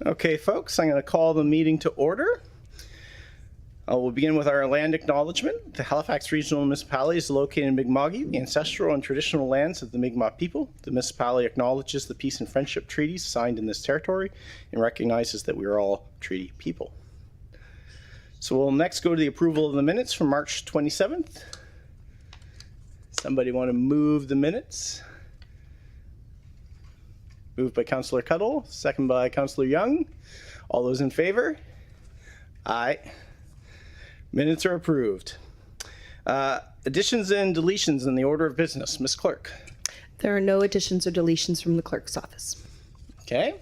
Okay, folks, I'm going to call the meeting to order. We'll begin with our land acknowledgement. The Halifax Regional Municipality is located in Mi'kma'ki, the ancestral and traditional lands of the Mi'kmaq people. The municipality acknowledges the peace and friendship treaties signed in this territory and recognizes that we are all treaty people. So we'll next go to the approval of the minutes from March 27th. Somebody want to move the minutes? Moved by Councillor Cuddle, second by Councillor Young. All those in favor? Aye. Minutes are approved. Additions and deletions in the order of business. Ms. Clerk. There are no additions or deletions from the clerk's office. Okay.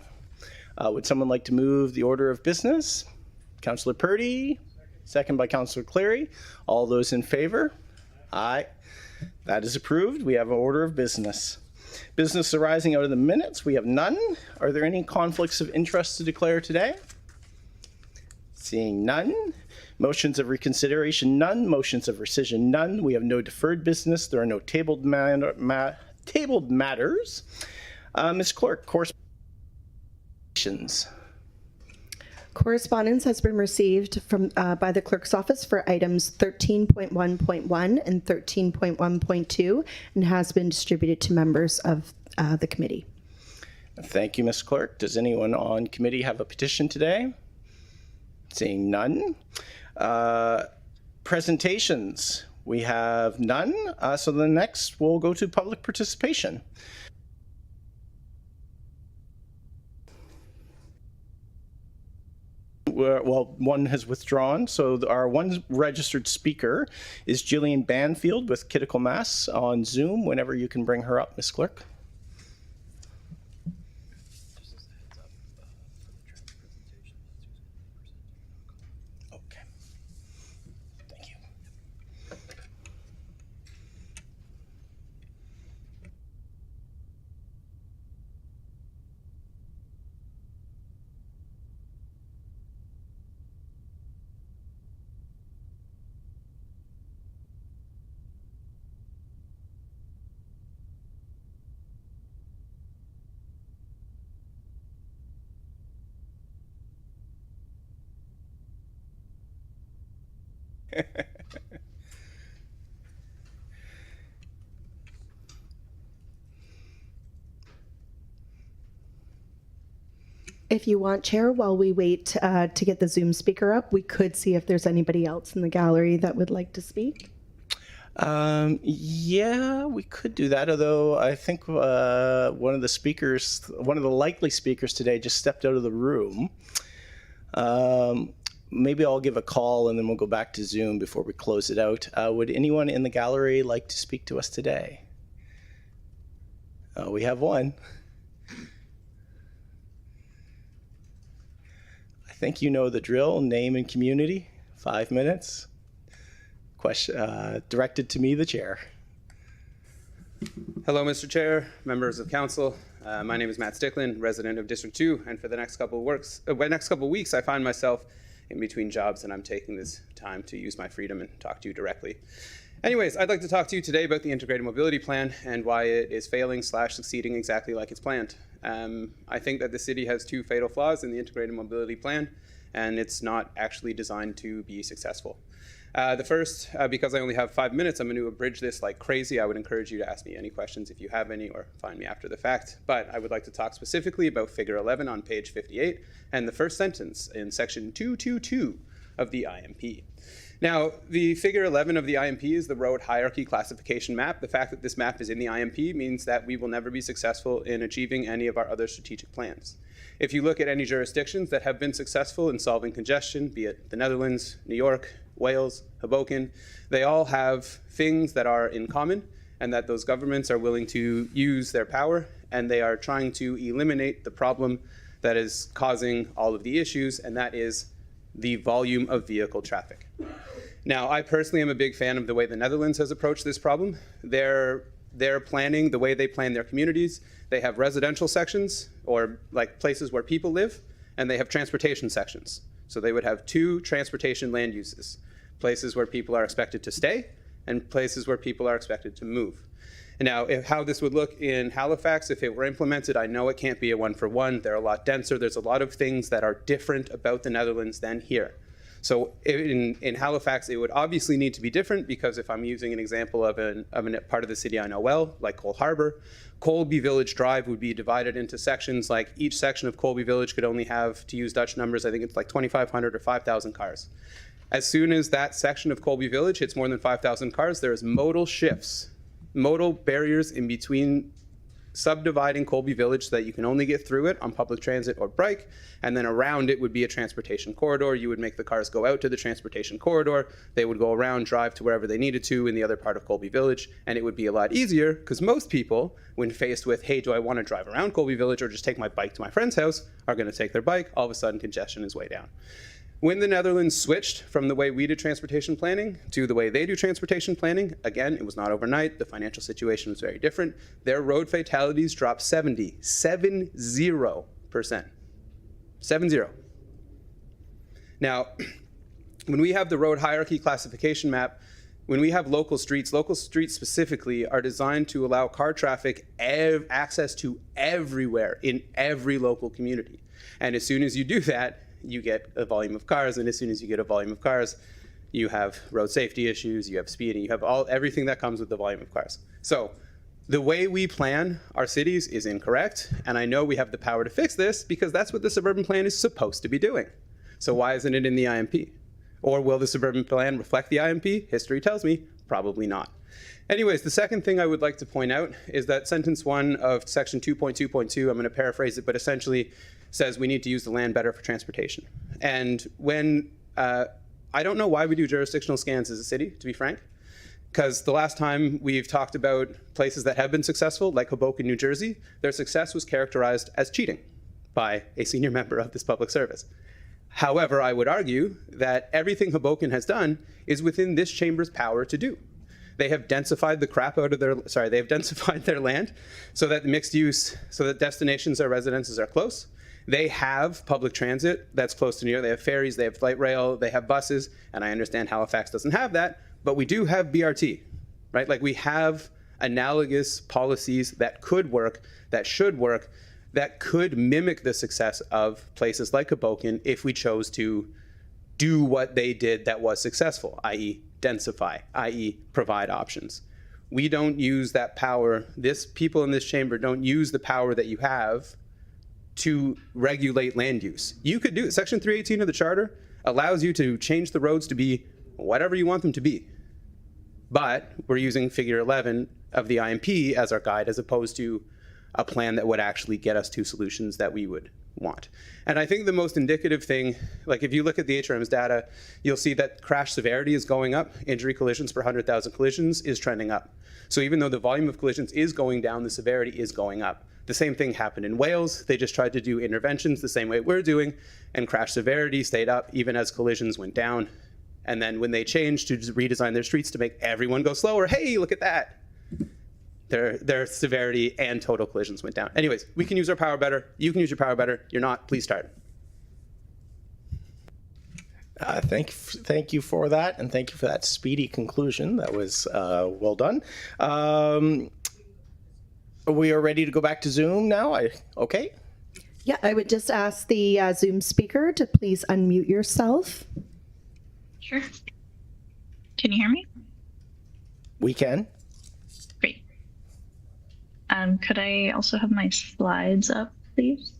Would someone like to move the order of business? Councillor Purdy, second by Councillor Cleary. All those in favor? Aye. That is approved. We have an order of business. Business arising out of the minutes, we have none. Are there any conflicts of interest to declare today? Seeing none. Motions of reconsideration, none. Motions of rescission, none. We have no deferred business. There are no tabled matters. Ms. Clerk, correspondence. Correspondence has been received from by the clerk's office for items 13.1.1 and 13.1.2 and has been distributed to members of the committee. Thank you, Ms. Clerk. Does anyone on committee have a petition today? Seeing none. Presentations, we have none. So the next we'll go to public participation. Well, one has withdrawn. So our one registered speaker is Jillian Banfield with Kitikul-Mass on Zoom. Whenever you can bring her up, Ms. Clerk. Okay. Thank you. If you want, Chair, while we wait to get the Zoom speaker up, we could see if there's anybody else in the gallery that would like to speak. Yeah, we could do that, although I think one of the likely speakers today just stepped out of the room. Maybe I'll give a call and then we'll go back to Zoom before we close it out. Would anyone in the gallery like to speak to us today? We have one. I think you know the drill, name and community, 5 minutes. Question directed to me, the chair. Hello, Mr. Chair, members of council. My name is Matt Sticklin, resident of District 2, and for the next couple of weeks, I find myself in between jobs, and I'm taking this time to use my freedom and talk to you directly. Anyways, I'd like to talk to you today about the Integrated Mobility Plan and why it is failing / succeeding exactly like it's planned. I think that the city has two fatal flaws in the Integrated Mobility Plan, and it's not actually designed to be successful. The first, because I only have 5 minutes, I'm going to abridge this like crazy. I would encourage you to ask me any questions if you have any, or find me after the fact. But I would like to talk specifically about Figure 11 on page 58 and the first sentence in section 222 of the IMP. Now, the Figure 11 of the IMP is the road hierarchy classification map. The fact that this map is in the IMP means that we will never be successful in achieving any of our other strategic plans. If you look at any jurisdictions that have been successful in solving congestion, be it the Netherlands, New York, Wales, Hoboken, they all have things that are in common, and that those governments are willing to use their power, and they are trying to eliminate the problem that is causing all of the issues, and that is the volume of vehicle traffic. Now, I personally am a big fan of the way the Netherlands has approached this problem. Their planning, the way they plan their communities, they have residential sections, or like places where people live, and they have transportation sections. So they would have two transportation land uses, places where people are expected to stay and places where people are expected to move. Now, how this would look in Halifax if it were implemented, I know it can't be a one-for-one. They're a lot denser. There's a lot of things that are different about the Netherlands than here. So in Halifax, it would obviously need to be different because if I'm using an example of a part of the city I know well, like Cole Harbour, Colby Village Drive would be divided into sections. Like each section of Colby Village could only have, to use Dutch numbers, I think it's like 2,500 or 5,000 cars. As soon as that section of Colby Village hits more than 5,000 cars, there is modal shifts, modal barriers in between subdividing Colby Village so that you can only get through it on public transit or bike, and then around it would be a transportation corridor. You would make the cars go out to the transportation corridor. They would go around, drive to wherever they needed to in the other part of Colby Village, and it would be a lot easier because most people, when faced with, hey, do I want to drive around Colby Village or just take my bike to my friend's house, are going to take their bike. All of a sudden, congestion is way down. When the Netherlands switched from the way we did transportation planning to the way they do transportation planning, again, it was not overnight. The financial situation was very different. Their road fatalities dropped 70%. 70. Now, when we have the road hierarchy classification map, when we have local streets specifically are designed to allow car traffic access to everywhere in every local community. And as soon as you do that, you get a volume of cars, and as soon as you get a volume of cars, you have road safety issues, you have speeding, you have everything that comes with the volume of cars. So the way we plan our cities is incorrect, and I know we have the power to fix this because that's what the suburban plan is supposed to be doing. So why isn't it in the IMP? Or will the suburban plan reflect the IMP? History tells me probably not. Anyways, the second thing I would like to point out is that sentence 1 of section 2.2.2, I'm going to paraphrase it, but essentially says we need to use the land better for transportation. And when, I don't know why we do jurisdictional scans as a city, to be frank, because the last time we've talked about places that have been successful, like Hoboken, New Jersey, their success was characterized as cheating by a senior member of this public service. However, I would argue that everything Hoboken has done is within this chamber's power to do. They have densified the crap out of their, they have densified their land so that mixed use, so that destinations or residences are close. They have public transit that's close to New York. They have ferries, they have light rail, they have buses, and I understand Halifax doesn't have that, but we do have BRT, right? Like we have analogous policies that could work, that should work, that could mimic the success of places like Hoboken if we chose to do what they did that was successful, i.e. densify, i.e. provide options. We don't use that power. People in this chamber don't use the power that you have to regulate land use. You could do it. Section 318 of the Charter allows you to change the roads to be whatever you want them to be. But we're using figure 11 of the IMP as our guide as opposed to a plan that would actually get us to solutions that we would want. And I think the most indicative thing, like if you look at the HRM's data, you'll see that crash severity is going up. Injury collisions per 100,000 collisions is trending up. So even though the volume of collisions is going down, the severity is going up. The same thing happened in Wales. They just tried to do interventions the same way we're doing, and crash severity stayed up even as collisions went down. And then when they changed to redesign their streets to make everyone go slower, hey, look at that. Their severity and total collisions went down. Anyways, we can use our power better. You can use your power better. You're not. Please start. Thank you for that, and thank you for that speedy conclusion. That was well done. We are ready to go back to Zoom now. Okay. Yeah, I would just ask the Zoom speaker to please unmute yourself. Sure. Can you hear me? We can. Great. Could I also have my slides up, please?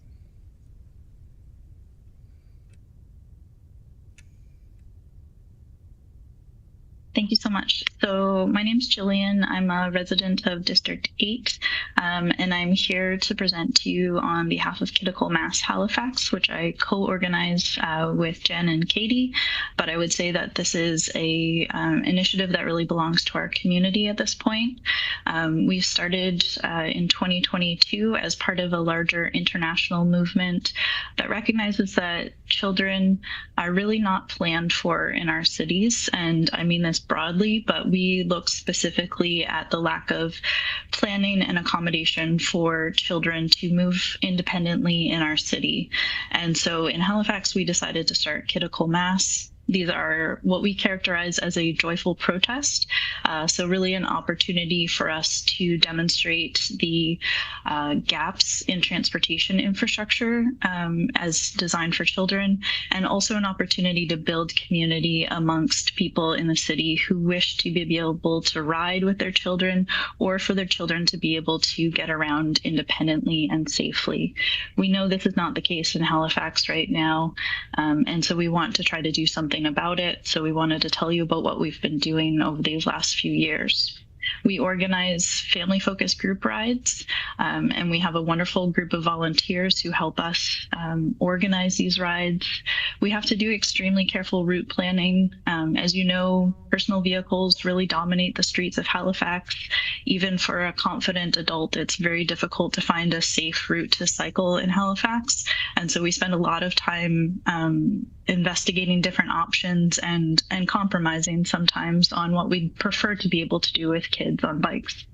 Thank you so much. So my name's Jillian. I'm a resident of District 8, and I'm here to present to you on behalf of Kitikol Mass Halifax, which I co-organize with Jen and Katie. But I would say that this is a initiative that really belongs to our community at this point. We started in 2022 as part of a larger international movement that recognizes that children are really not planned for in our cities. And I mean this broadly, but we look specifically at the lack of planning and accommodation for children to move independently in our city. And so in Halifax, we decided to start Kitikol Mass. These are what we characterize as a joyful protest. So really an opportunity for us to demonstrate the gaps in transportation infrastructure as designed for children, and also an opportunity to build community amongst people in the city who wish to be able to ride with their children, or for their children to be able to get around independently and safely. We know this is not the case in Halifax right now, and so we want to try to do something about it. So we wanted to tell you about what we've been doing over these last few years. We organize family-focused group rides, and we have a wonderful group of volunteers who help us organize these rides. We have to do extremely careful route planning. As you know, personal vehicles really dominate the streets of Halifax. Even for a confident adult, it's very difficult to find a safe route to cycle in Halifax. And so we spend a lot of time investigating different options and compromising sometimes on what we'd prefer to be able to do with kids on bikes.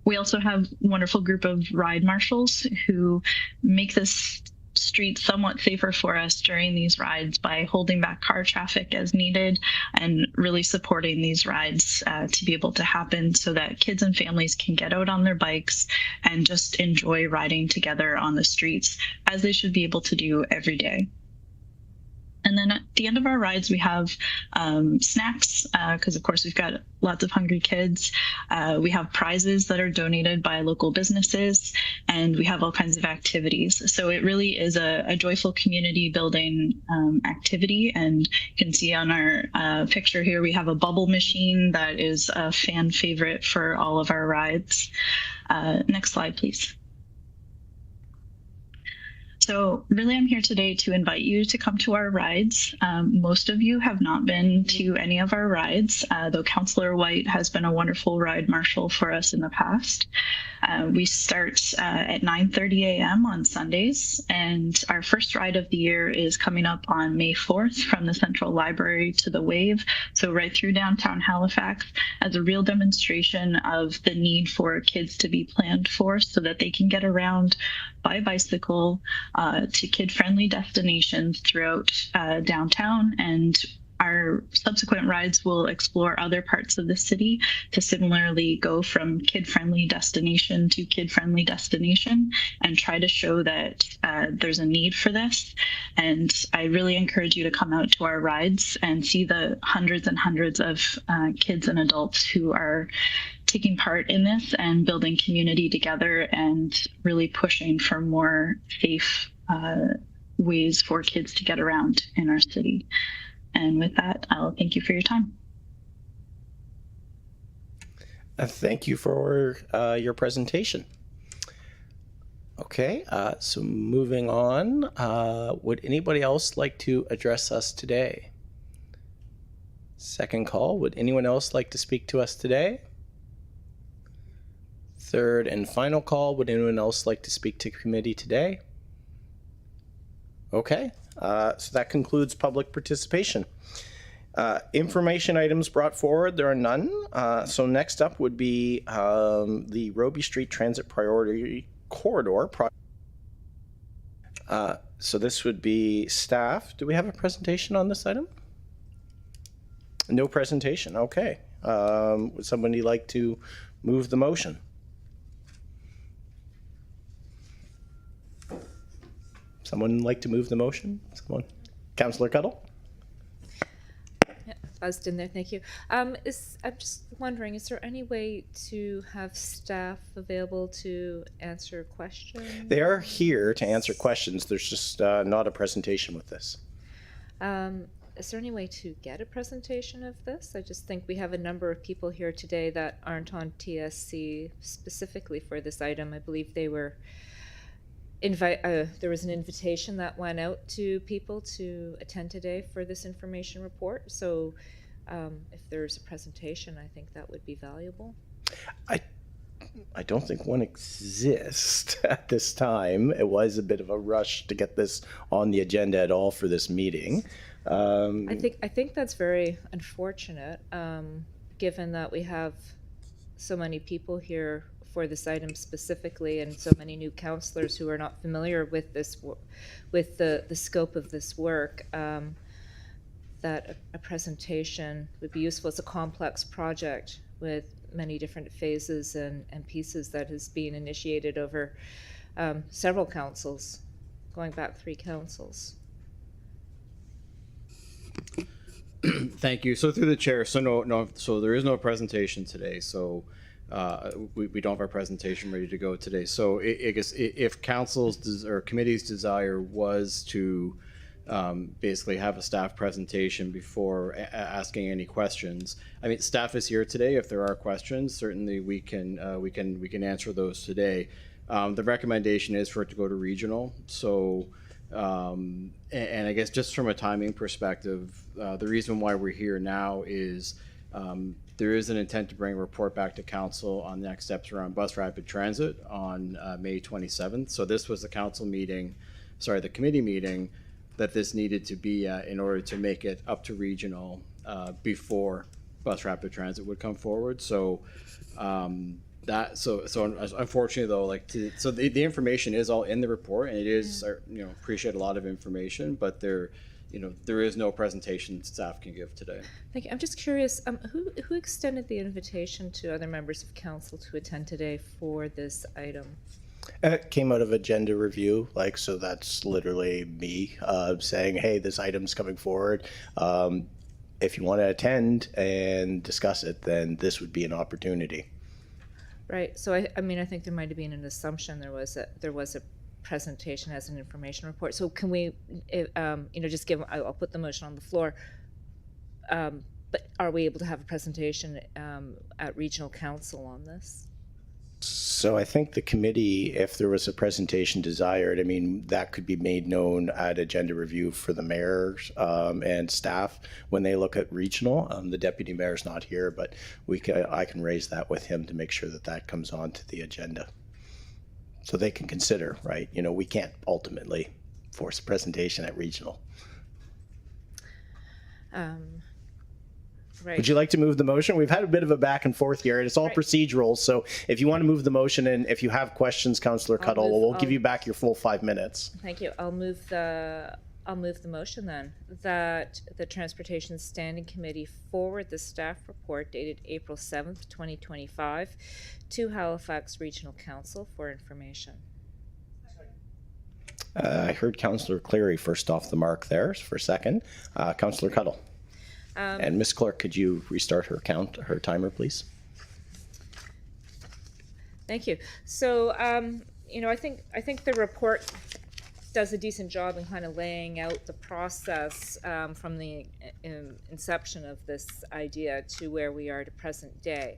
We also have a wonderful group of ride marshals who make this street somewhat safer for us during these rides by holding back car traffic as needed and really supporting these rides to be able to happen so that kids and families can get out on their bikes and just enjoy riding together on the streets, as they should be able to do every day. And then at the end of our rides, we have snacks, because of course we've got lots of hungry kids. We have prizes that are donated by local businesses, and we have all kinds of activities. So it really is a joyful community building activity. And you can see on our picture here, we have a bubble machine that is a fan favorite for all of our rides. Next slide, please. So really, I'm here today to invite you to come to our rides. Most of you have not been to any of our rides, though Councillor White has been a wonderful ride marshal for us in the past. We start at 9:30 a.m. on Sundays, and our first ride of the year is coming up on May 4th from the Central Library to the Wave, so right through downtown Halifax, as a real demonstration of the need for kids to be planned for so that they can get around by bicycle to kid-friendly destinations throughout downtown. And our subsequent rides will explore other parts of the city to similarly go from kid-friendly destination to kid-friendly destination and try to show that there's a need for this. And I really encourage you to come out to our rides and see the hundreds and hundreds of kids and adults who are taking part in this and building community together and really pushing for more safe ways for kids to get around in our city. And with that, I'll thank you for your time. Thank you for your presentation. Okay, so moving on, would anybody else like to address us today? Second call, would anyone else like to speak to us today? Third and final call, would anyone else like to speak to committee today? Okay, so that concludes public participation. Information items brought forward, there are none. So next up would be the Robie Street Transit Priority Corridor. So this would be staff. Do we have a presentation on this item? No presentation, okay. Would somebody like to move the motion? Someone like to move the motion? Someone? Councillor Cuddle? Yeah, buzzed in there, thank you. I'm just wondering, is there any way to have staff available to answer questions? They are here to answer questions. There's just not a presentation with this. Is there any way to get a presentation of this? I just think we have a number of people here today that aren't on TSC specifically for this item. I believe they were there was an invitation that went out to people to attend today for this information report. So if there's a presentation, I think that would be valuable. I don't think one exists at this time. It was a bit of a rush to get this on the agenda at all for this meeting. I think that's very unfortunate, given that we have so many people here for this item specifically, and so many new councillors who are not familiar with this, with the scope of this work. that a presentation would be useful. It's a complex project with many different phases and pieces that has been initiated over several councils, going back 3 councils. Thank you. So through the chair, so there is no presentation today. So we don't have our presentation ready to go today. So I guess if council's or committee's desire was to basically have a staff presentation before asking any questions, I mean, staff is here today. If there are questions, certainly we can answer those today. The recommendation is for it to go to regional. So. And I guess just from a timing perspective, the reason why we're here now is there is an intent to bring a report back to council on the next steps around bus rapid transit on May 27th. So this was the the committee meeting that this needed to be in order to make it up to regional before bus rapid transit would come forward. So unfortunately though, the information is all in the report, and it is appreciate a lot of information, but there is no presentation staff can give today. Thank you. I'm just curious, who extended the invitation to other members of council to attend today for this item? It came out of agenda review, so that's literally me saying, hey, this item's coming forward. If you want to attend and discuss it, then this would be an opportunity. Right. So I mean, I think there might have been an assumption there was a presentation as an information report. So can we, just give? I'll put the motion on the floor. But are we able to have a presentation at regional council on this? So I think the committee, if there was a presentation desired, I mean, that could be made known at agenda review for the mayors and staff when they look at regional. The deputy mayor's not here, but I can raise that with him to make sure that comes onto the agenda. So they can consider, right? We can't ultimately force a presentation at regional. Right. Would you like to move the motion? We've had a bit of a back and forth here, and it's all Right. procedural. So if you want to move the motion, and if you have questions, Councillor Cuddle, we'll give you back your full 5 minutes. Thank you. I'll move the motion then, that the Transportation Standing Committee forward the staff report dated April 7th, 2025 to Halifax Regional Council for information. I heard Councillor Cleary first off the mark there for a second. Councillor Cuddle. And Ms. Clerk, could you restart her timer, please? Thank you. So, I think the report does a decent job in kind of laying out the process from the inception of this idea to where we are to present day.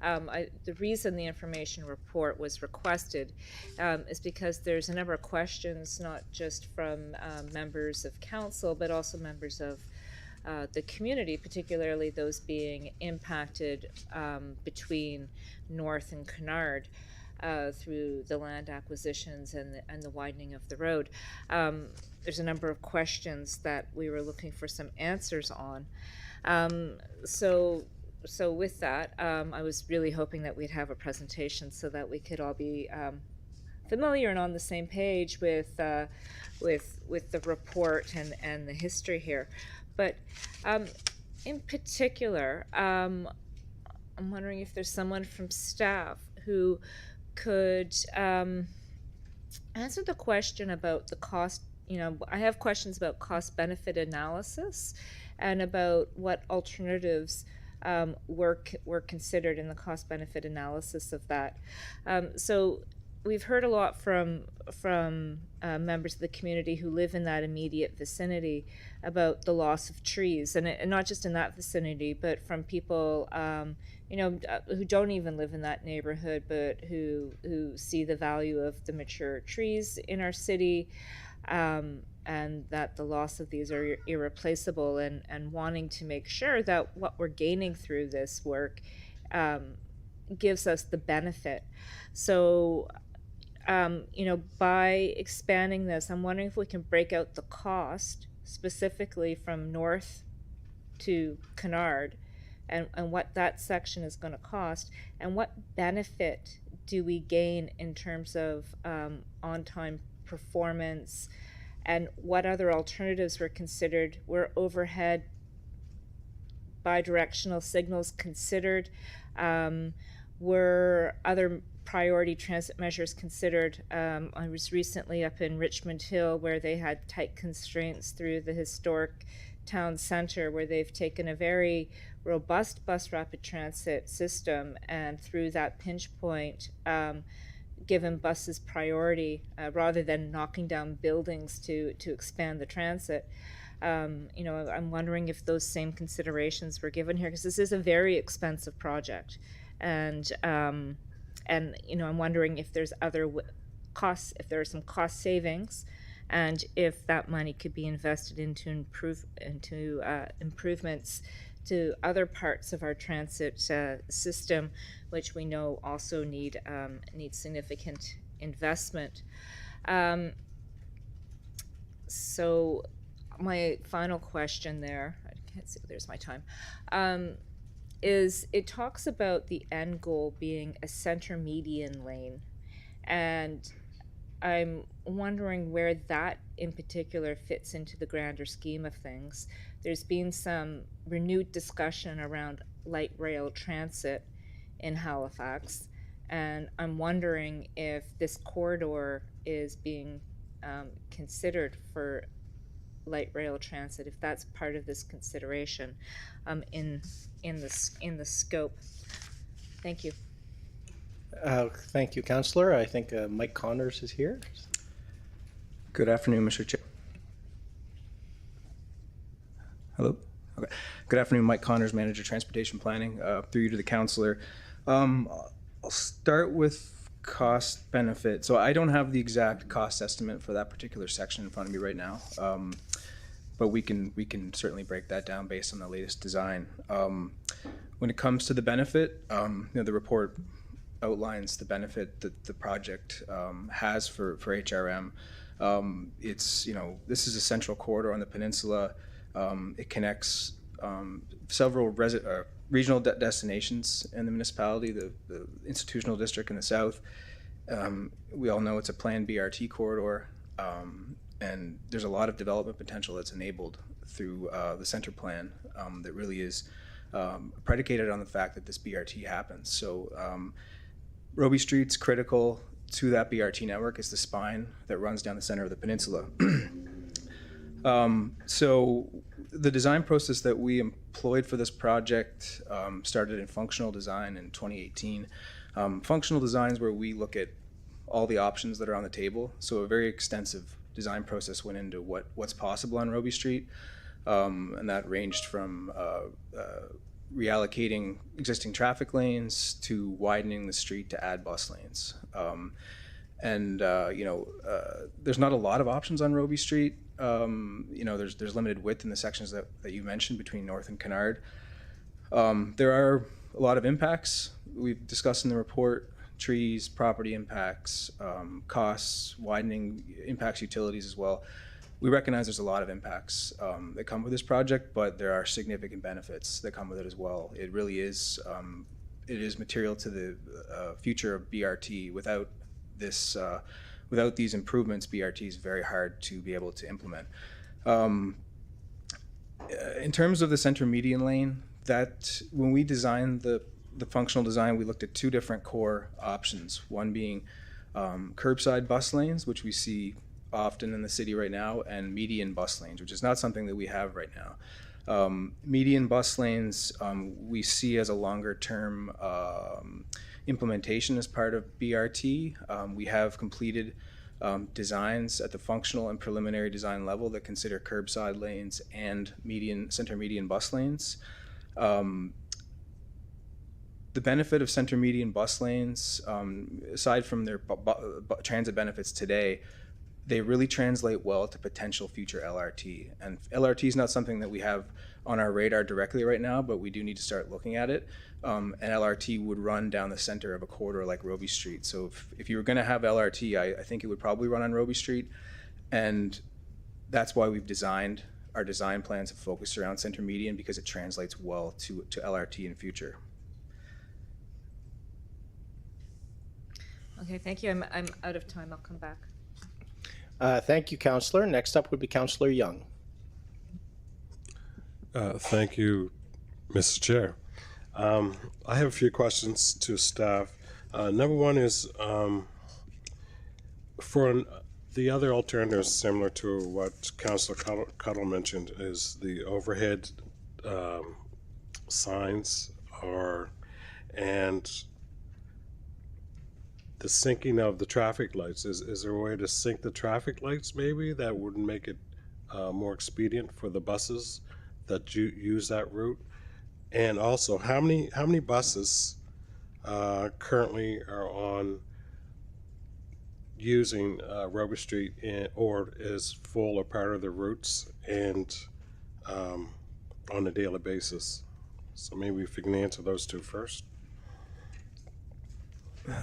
The reason the information report was requested is because there's a number of questions, not just from members of council, but also members of the community, particularly those being impacted between North and Kennard through the land acquisitions and the widening of the road. There's a number of questions that we were looking for some answers on. So with that, I was really hoping that we'd have a presentation so that we could all be familiar and on the same page with the report and the history here. But in particular, I'm wondering if there's someone from staff who could answer the question about the cost. I have questions about cost-benefit analysis and about what alternatives were considered in the cost-benefit analysis of that. So we've heard a lot from members of the community who live in that immediate vicinity about the loss of trees, and not just in that vicinity, but from people who don't even live in that neighborhood, but who see the value of the mature trees in our city, and that the loss of these are irreplaceable, and wanting to make sure that what we're gaining through this work gives us the benefit. So by expanding this, I'm wondering if we can break out the cost specifically from North to Kennard, and what that section is going to cost, and what benefit do we gain in terms of on-time performance, and what other alternatives were considered where overhead bidirectional signals considered? Were other priority transit measures considered? I was recently up in Richmond Hill where they had tight constraints through the historic town center, where they've taken a very robust bus rapid transit system and through that pinch point given buses priority rather than knocking down buildings to expand the transit. You know, I'm wondering if those same considerations were given here, because this is a very expensive project, and you know, I'm wondering if there's other costs, if there are some cost savings, and if that money could be invested into improvements to other parts of our transit system, which we know also need significant investment. So my final question there, I can't see, there's my time, is it talks about the end goal being a center median lane, and I'm wondering where that in particular fits into the grander scheme of things. There's been some renewed discussion around light rail transit in Halifax, and I'm wondering if this corridor is being considered for light rail transit, if that's part of this consideration in the scope. Thank you. Thank you, Councillor. I think Mike Connors is here. Good afternoon, Mr. Chair. Hello? Okay. Good afternoon, Mike Connors, Manager Transportation Planning. Through you to the councillor. I'll start with cost benefit. So I don't have the exact cost estimate for that particular section in front of me right now, but we can certainly break that down based on the latest design. When it comes to the benefit, you know, the report outlines the benefit that the project has for HRM. It's, you know, this is a central corridor on the peninsula. It connects several regional destinations in the municipality, the institutional district in the south. We all know it's a planned BRT corridor, and there's a lot of development potential that's enabled through the center plan that really is predicated on the fact that this BRT happens. So Robie Street's critical to that BRT network. It's the spine that runs down the center of the peninsula. So the design process that we employed for this project started in functional design in 2018. Functional design is where we look at all the options that are on the table. So a very extensive design process went into what's possible on Robie Street, and that ranged from reallocating existing traffic lanes to widening the street to add bus lanes. You know, there's not a lot of options on Robie Street. You know, there's limited width in the sections that you mentioned between North and Kennard. There are a lot of impacts we've discussed in the report: trees, property impacts, costs, widening impacts utilities as well. We recognize there's a lot of impacts that come with this project, but there are significant benefits that come with it as well. It really is, it is material to the future of BRT. Without this, without these improvements, BRT is very hard to be able to implement. In terms of the center median lane, that when we designed the functional design, we looked at two different core options. One being curbside bus lanes, which we see often in the city right now, and median bus lanes, which is not something that we have right now. Median bus lanes we see as a longer term implementation as part of BRT. We have completed designs at the functional and preliminary design level that consider curbside lanes and center median bus lanes. The benefit of center median bus lanes, aside from their transit benefits today, they really translate well to potential future LRT. And LRT is not something that we have on our radar directly right now, but we do need to start looking at it. And LRT would run down the center of a corridor like Robie Street. So if you were going to have LRT, I think it would probably run on Robie Street. And that's why we've designed our design plans to focus around center median, because it translates well to LRT in future. Okay, thank you. I'm out of time. I'll come back. Thank you, Councillor. Next up would be Councillor Young. Thank you, Mr. Chair. I have a few questions to staff. Number one is the other alternatives similar to what Councilor Cuddle mentioned is the overhead signs and the syncing of the traffic lights. Is there a way to sync the traffic lights maybe that would make it more expedient for the buses that use that route? And also, how many buses currently are on using Robey Street or is full or part of the routes and on a daily basis? So maybe if you can answer those two first.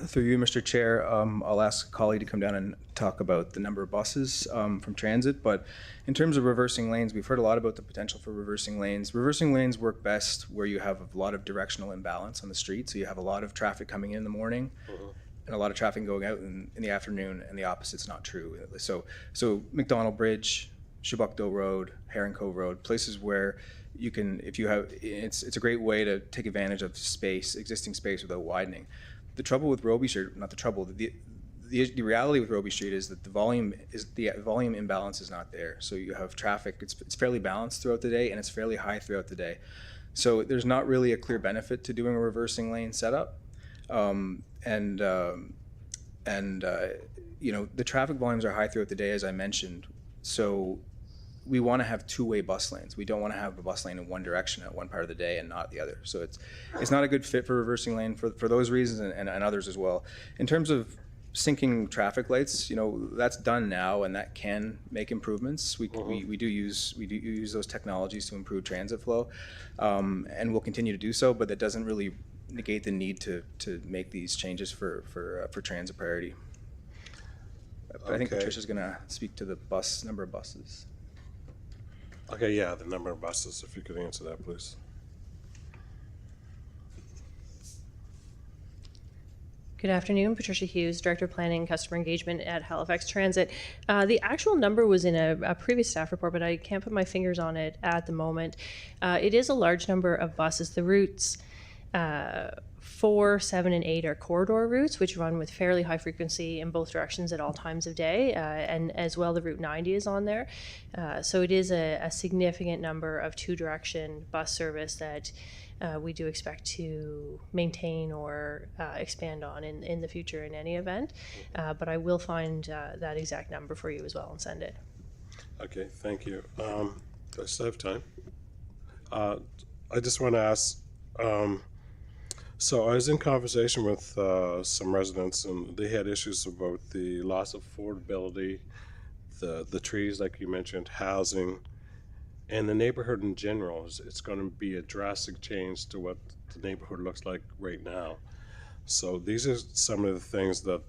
Through you, Mr. Chair, I'll ask a colleague to come down and talk about the number of buses from transit. But in terms of reversing lanes, we've heard a lot about the potential for reversing lanes. Reversing lanes work best where you have a lot of directional imbalance on the street. So you have a lot of traffic coming in the morning and a lot of traffic going out in the afternoon, and the opposite's not true. So McDonald Bridge, Chebucto Road, Heron Cove Road, places where you can, if you have, it's a great way to take advantage of existing space without widening. The trouble with Robey Street, not the trouble, the reality with Robey Street is that the volume imbalance is not there. So you have traffic, it's fairly balanced throughout the day and it's fairly high throughout the day. So there's not really a clear benefit to doing a reversing lane setup. You know, the traffic volumes are high throughout the day, as I mentioned. So we want to have two-way bus lanes. We don't want to have a bus lane in one direction at one part of the day and not the other. So it's not a good fit for reversing lane for those reasons and others as well. In terms of syncing traffic lights, you know, that's done now and that can make improvements. We do use those technologies to improve transit flow, and we'll continue to do so. But that doesn't really negate the need to make these changes for transit priority. But I think Patricia's going to speak to the number of buses. Okay, yeah, the number of buses, if you could answer that, please. Good afternoon, Patricia Hughes, Director of Planning and Customer Engagement at Halifax Transit. The actual number was in a previous staff report, but I can't put my fingers on it at the moment. It is a large number of buses. The routes 4, 7, and 8 are corridor routes, which run with fairly high frequency in both directions at all times of day, and as well the Route 90 is on there. So it is a significant number of two-direction bus service that we do expect to maintain or expand on in the future in any event. But I will find that exact number for you as well and send it. Okay, thank you. Do I still have time? I just want to ask, so I was in conversation with some residents and they had issues about the loss of affordability, the trees like you mentioned, housing, and the neighborhood in general. It's going to be a drastic change to what the neighborhood looks like right now. So these are some of the things that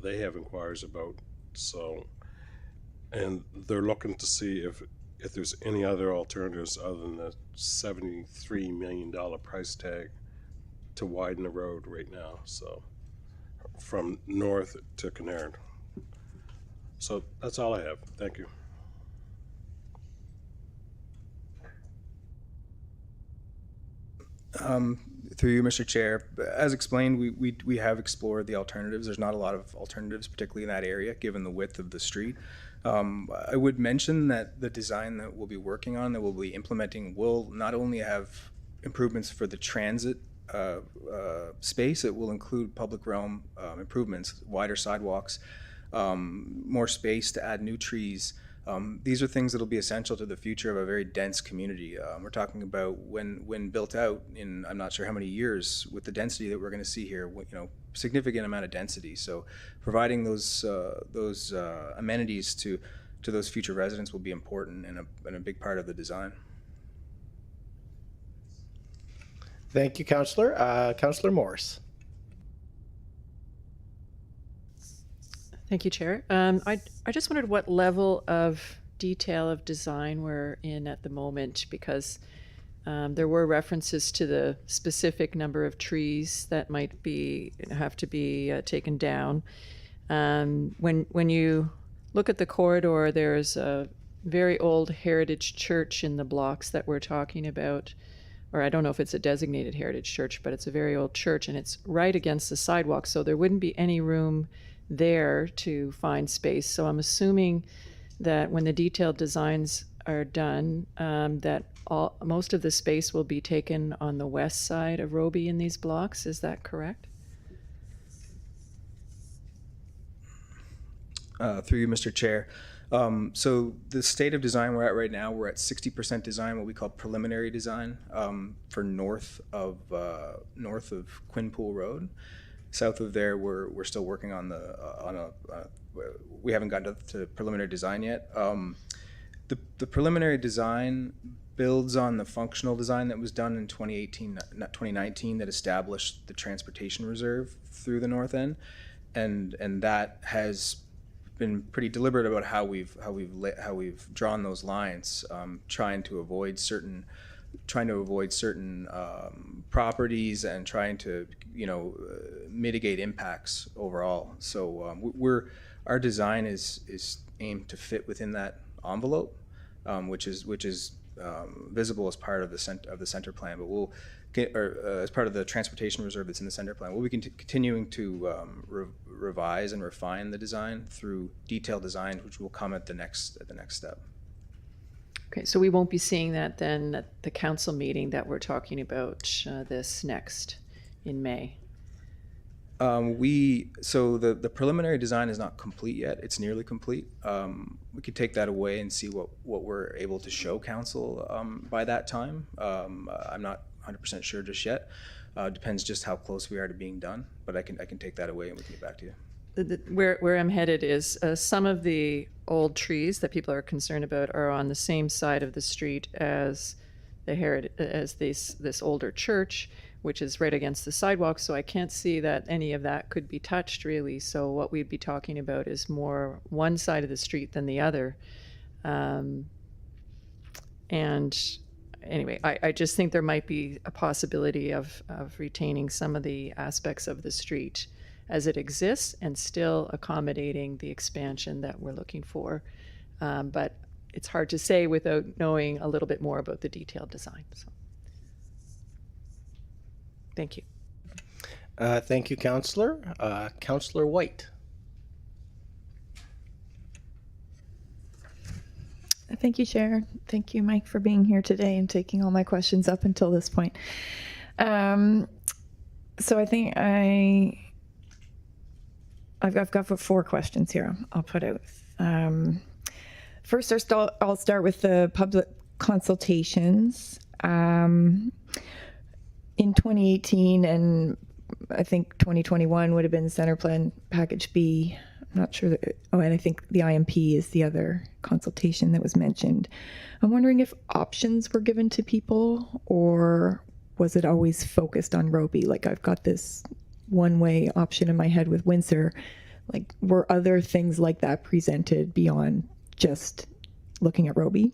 they have inquiries about. So, and they're looking to see if there's any other alternatives other than the $73 million price tag to widen the road right now. So from north to Kinnaird. So that's all I have. Thank you. Through you, Mr. Chair, as explained, we have explored the alternatives. There's not a lot of alternatives, particularly in that area, given the width of the street. I would mention that the design that we'll be working on, that we'll be implementing, will not only have improvements for the transit space, it will include public realm improvements, wider sidewalks, more space to add new trees. These are things that will be essential to the future of a very dense community. We're talking about when built out in, I'm not sure how many years, with the density that we're going to see here, you know, significant amount of density. So providing those amenities to those future residents will be important and a big part of the design. Thank you, Councillor. Councillor Morris. Thank you, Chair. I just wondered what level of detail of design we're in at the moment, because there were references to the specific number of trees that might have to be taken down. When you look at the corridor, there's a very old heritage church in the blocks that we're talking about. or I don't know if it's a designated heritage church, but it's a very old church, and it's right against the sidewalk, so there wouldn't be any room there to find space. So I'm assuming that when the detailed designs are done, that most of the space will be taken on the west side of Roby in these blocks. Is that correct? Through you, Mr. Chair. So the state of design we're at right now, we're at 60% design, what we call preliminary design, for north of Quinpool Road. South of there, we're still working on we haven't gotten to preliminary design yet. The preliminary design builds on the functional design that was done in 2019 that established the transportation reserve through the north end, and that has been pretty deliberate about how we've drawn those lines, trying to avoid certain properties and trying to mitigate impacts overall. So our design is aimed to fit within that envelope, which is visible as part of the center plan. But we'll get, as part of the transportation reserve that's in the center plan, we'll be continuing to revise and refine the design through detailed design, which will come at the next step. Okay, so we won't be seeing that then at the council meeting that we're talking about this next in May. So the preliminary design is not complete yet. It's nearly complete. We could take that away and see what we're able to show council by that time. I'm not 100% sure just yet. Depends just how close we are to being done, but I can take that away and we can get back to you. Where I'm headed is some of the old trees that people are concerned about are on the same side of the street as this older church, which is right against the sidewalk. So I can't see that any of that could be touched really. So what we'd be talking about is more one side of the street than the other. And anyway, I just think there might be a possibility of retaining some of the aspects of the street as it exists and still accommodating the expansion that we're looking for. But it's hard to say without knowing a little bit more about the detailed design. So. Thank you. Thank you, Councillor. Councillor White. Thank you, Chair. Thank you, Mike, for being here today and taking all my questions up until this point. So I think I've got 4 questions here I'll put out. First, I'll start with the public consultations. In 2018 and I think 2021 would have been Center Plan Package B. I'm not sure and I think the IMP is the other consultation that was mentioned. I'm wondering if options were given to people, or was it always focused on Roby? Like, I've got this one-way option in my head with Windsor. Like, were other things like that presented beyond just looking at Roby?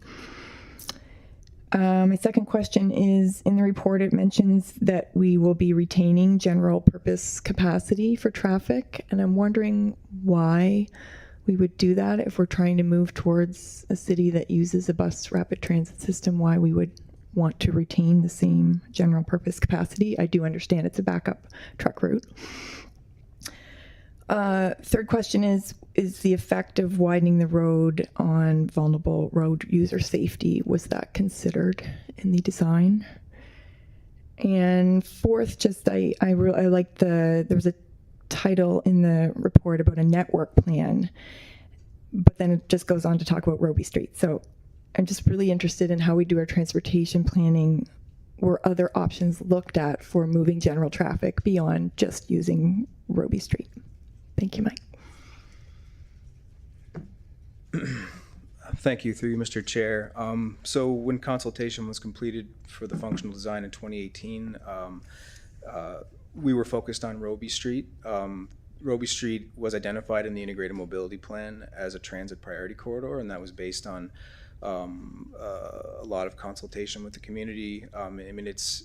My second question is, in the report it mentions that we will be retaining general purpose capacity for traffic, and I'm wondering why we would do that if we're trying to move towards a city that uses a bus rapid transit system, why we would want to retain the same general purpose capacity. I do understand it's a backup truck route. Third question is the effect of widening the road on vulnerable road user safety, was that considered in the design? And fourth, just I like there was a title in the report about a network plan, but then it just goes on to talk about Roby Street. So I'm just really interested in how we do our transportation planning. Were other options looked at for moving general traffic beyond just using Roby Street? Thank you, Mike. Thank you, through you, Mr. Chair. So when consultation was completed for the functional design in 2018, we were focused on Roby Street. Roby Street was identified in the Integrated Mobility Plan as a transit priority corridor, and that was based on a lot of consultation with the community. I mean, it's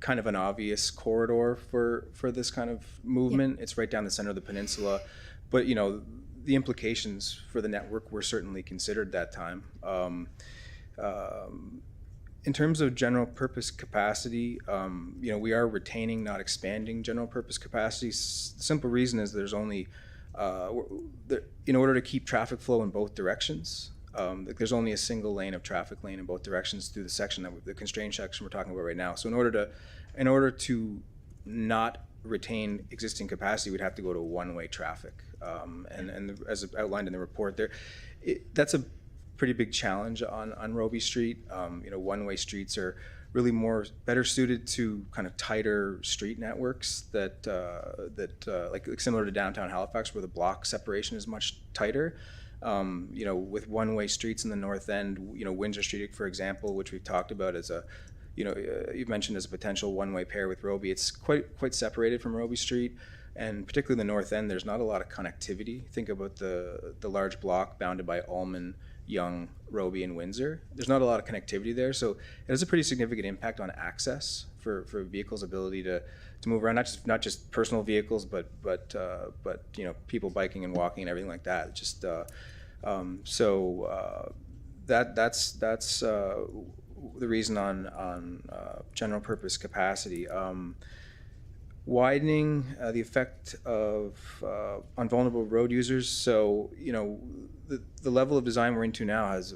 kind of an obvious corridor for this kind of movement. Yeah. It's right down the center of the peninsula, but the implications for the network were certainly considered that time. in terms of general purpose capacity, we are retaining, not expanding general purpose capacity. The simple reason is there's only, in order to keep traffic flow in both directions, there's only a single lane of traffic lane in both directions through the section the constrained section we're talking about right now. So in order to not retain existing capacity, we'd have to go to one-way traffic. And as outlined in the report, that's a pretty big challenge on Robie Street. One-way streets are really better suited to kind of tighter street networks that like similar to downtown Halifax, where the block separation is much tighter. With one-way streets in the north end, Windsor Street, for example, which we've talked about as you've mentioned as a potential one-way pair with Robie. It's quite separated from Robie Street, and particularly in the north end, there's not a lot of connectivity. Think about the large block bounded by Allman, Yonge, Robie, and Windsor. There's not a lot of connectivity there, so it has a pretty significant impact on access for vehicles' ability to move around, not just personal vehicles, but people biking and walking and everything like that. That's the reason on general purpose capacity. Widening the effect of on vulnerable road users. So the level of design we're into now has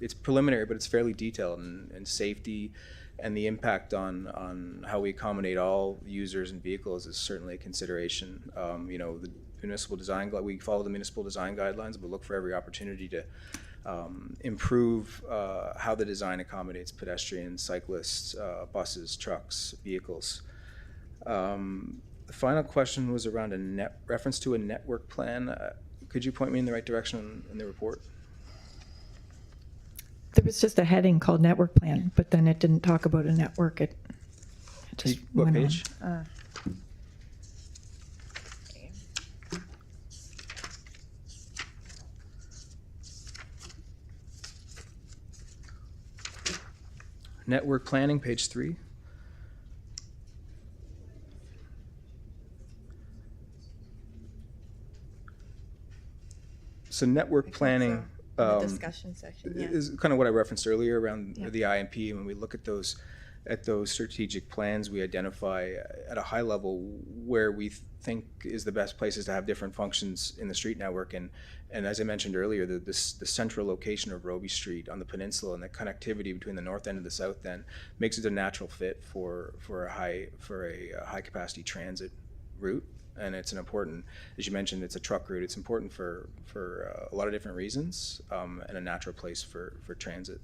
it's preliminary, but it's fairly detailed, and safety and the impact on how we accommodate all users and vehicles is certainly a consideration. The municipal design, we follow the municipal design guidelines, but look for every opportunity to improve how the design accommodates pedestrians, cyclists, buses, trucks, vehicles. The final question was around reference to a network plan. Could you point me in the right direction in the report? There was just a heading called network plan, but then it didn't talk about a network. It just What went page? on. Network planning, page 3. So network planning The discussion section, yeah. is kind of what I referenced earlier around the IMP. When we look at those strategic plans, we identify at a high level where we think is the best places to have different functions in the street network. And as I mentioned earlier, the central location of Robie Street on the peninsula and the connectivity between the north end and the south end makes it a natural fit for a high capacity transit route. And it's an important, as you mentioned, it's a truck route. It's important for a lot of different reasons, and a natural place for transit.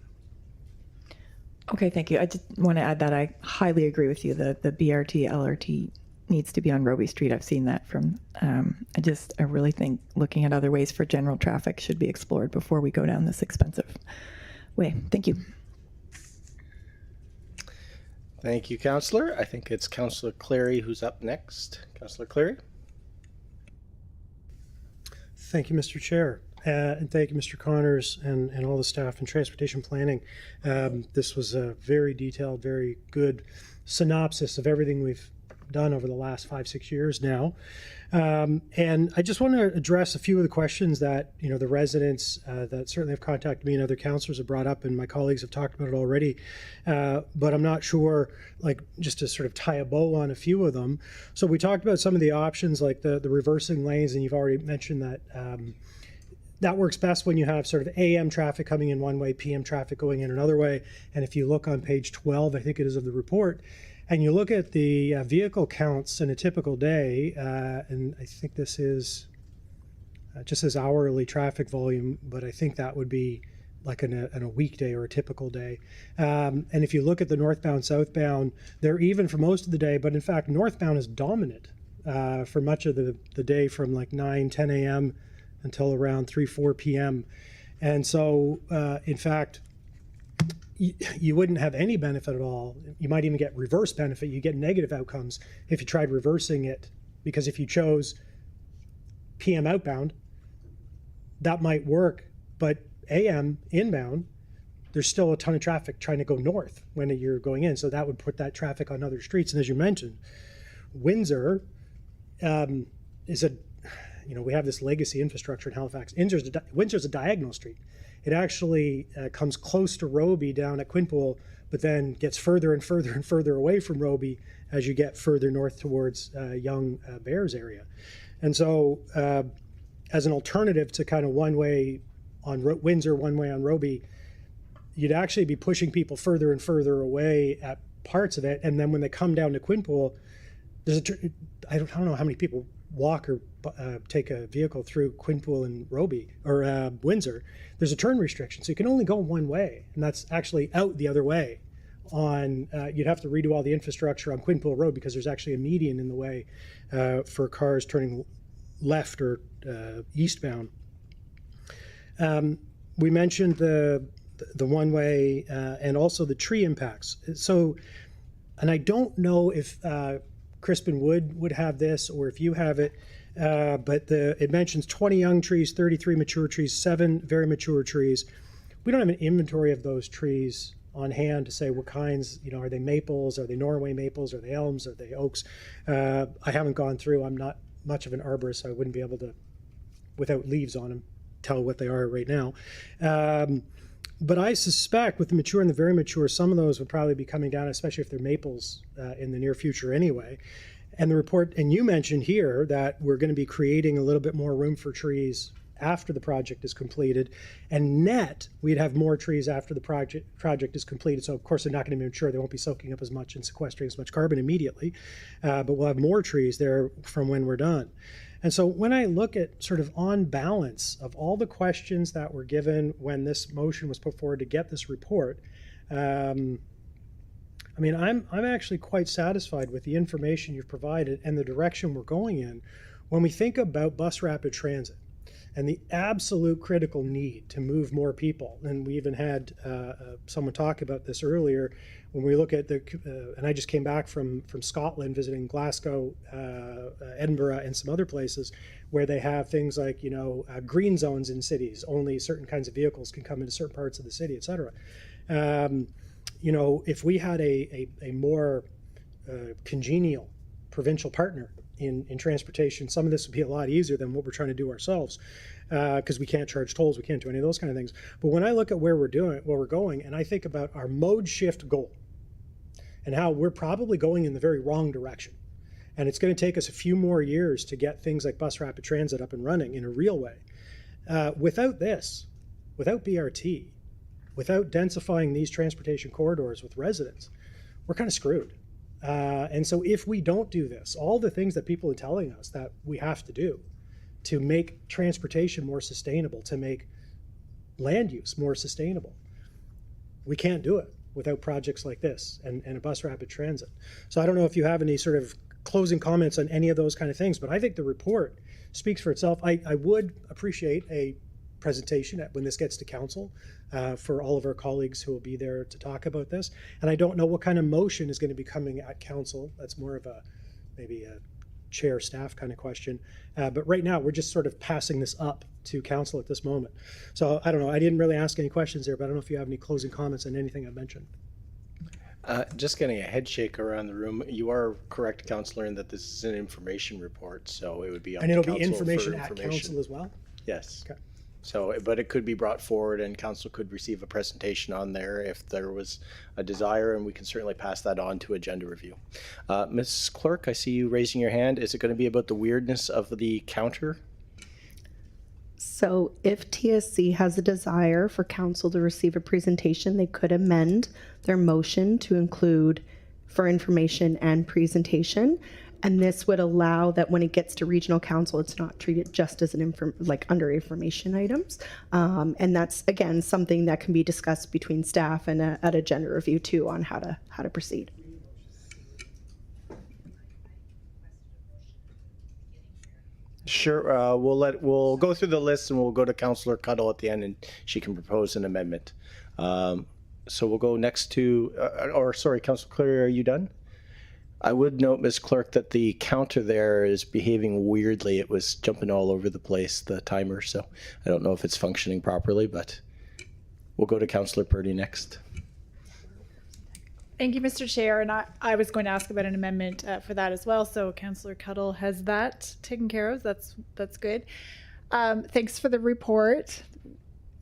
Okay, thank you. I just want to add that I highly agree with you. The BRT, LRT needs to be on Robie Street. I've seen that from, I really think looking at other ways for general traffic should be explored before we go down this expensive way. Thank you. Thank you, Councillor. I think it's Councillor Clary who's up next. Councillor Clary. Thank you, Mr. Chair. And thank you, Mr. Connors, and all the staff in transportation planning. This was a very detailed, very good synopsis of everything we've done over the last 5-6 years now. And I just want to address a few of the questions that the residents that certainly have contacted me and other councillors have brought up, and my colleagues have talked about it already. But I'm not sure, just to sort of tie a bow on a few of them. So we talked about some of the options, like the reversing lanes, and you've already mentioned that that works best when you have sort of AM traffic coming in one way, PM traffic going in another way. And if you look on page 12, I think it is, of the report, and you look at the vehicle counts in a typical day, and I think this is just as hourly traffic volume, but I think that would be like in a weekday or a typical day. And if you look at the northbound, southbound, they're even for most of the day, but in fact, northbound is dominant for much of the day from like 9, 10 a.m. until around 3, 4 p.m. And so, in fact, you wouldn't have any benefit at all. You might even get reverse benefit. You get negative outcomes if you tried reversing it, because if you chose PM outbound, that might work, but AM inbound, there's still a ton of traffic trying to go north when you're going in. So that would put that traffic on other streets. And as you mentioned, Windsor is we have this legacy infrastructure in Halifax. Windsor's a diagonal street. it actually comes close to Roby down at Quinpool, but then gets further and further and further away from Roby as you get further north towards Young Bears area. And so as an alternative to kind of one way on Windsor, one way on Roby, you'd actually be pushing people further and further away at parts of it. And then when they come down to Quinpool, there's I don't know how many people walk or take a vehicle through Quinpool and Roby or Windsor. There's a turn restriction, so you can only go one way, and that's actually out the other way. On you'd have to redo all the infrastructure on Quinpool Road because there's actually a median in the way for cars turning left or eastbound. We mentioned the one-way and also the tree impacts. So, and I don't know if Crispin would have this or if you have it, but it mentions 20 young trees, 33 mature trees, 7 very mature trees. We don't have an inventory of those trees on hand to say what kinds, are they maples, are they Norway maples, are they elms, are they oaks? I haven't gone through. I'm not much of an arborist, so I wouldn't be able to, without leaves on them, tell what they are right now. But I suspect with the mature and the very mature, some of those would probably be coming down, especially if they're maples in the near future anyway. And the report, and you mentioned here that we're going to be creating a little bit more room for trees after the project is completed. And net, we'd have more trees after the project is completed. So of course they're not going to be mature. They won't be soaking up as much and sequestering as much carbon immediately. But we'll have more trees there from when we're done. And so when I look at sort of on balance of all the questions that were given when this motion was put forward to get this report, I'm actually quite satisfied with the information you've provided and the direction we're going in when we think about bus rapid transit and the absolute critical need to move more people. And we even had someone talk about this earlier when we look at and I just came back from Scotland visiting Glasgow, Edinburgh, and some other places where they have things like, green zones in cities. Only certain kinds of vehicles can come into certain parts of the city, et cetera. If we had a more congenial provincial partner in transportation, some of this would be a lot easier than what we're trying to do ourselves, because we can't charge tolls, we can't do any of those kind of things. But when I look at where we're going, and I think about our mode shift goal and how we're probably going in the very wrong direction, and it's going to take us a few more years to get things like bus rapid transit up and running in a real way. Without this, without BRT, without densifying these transportation corridors with residents, we're kind of screwed. And so if we don't do this, all the things that people are telling us that we have to do to make transportation more sustainable, to make land use more sustainable, we can't do it without projects like this and a bus rapid transit. So I don't know if you have any sort of closing comments on any of those kind of things, but I think the report speaks for itself. I would appreciate a presentation when this gets to council for all of our colleagues who will be there to talk about this. And I don't know what kind of motion is going to be coming at council. That's more of maybe a chair staff kind of question. But right now we're just sort of passing this up to council at this moment. So I don't know. I didn't really ask any questions there, but I don't know if you have any closing comments on anything I mentioned. Just getting a head shake around the room. You are correct, Councillor, in that this is an information report, so it would be up and to it'll be council information for at information. council as well? Yes. Okay. So, but it could be brought forward and council could receive a presentation on there if there was a desire, and we can certainly pass that on to agenda review. Ms. Clerk, I see you raising your hand. Is it going to be about the weirdness of the counter? So if TSC has a desire for council to receive a presentation, they could amend their motion to include for information and presentation. And this would allow that when it gets to regional council, it's not treated just as an under information items. And that's, again, something that can be discussed between staff and at agenda review too on how to proceed. Sure. We'll go through the list and we'll go to Councillor Cuddle at the end, and she can propose an amendment. So we'll go next to, Councillor Cleary, are you done? I would note, Ms. Clerk, that the counter there is behaving weirdly. It was jumping all over the place, the timer, so I don't know if it's functioning properly, but we'll go to Councillor Purdy next. Thank you, Mr. Chair, and I was going to ask about an amendment for that as well, so Councillor Cuddle has that taken care of. That's good. Thanks for the report.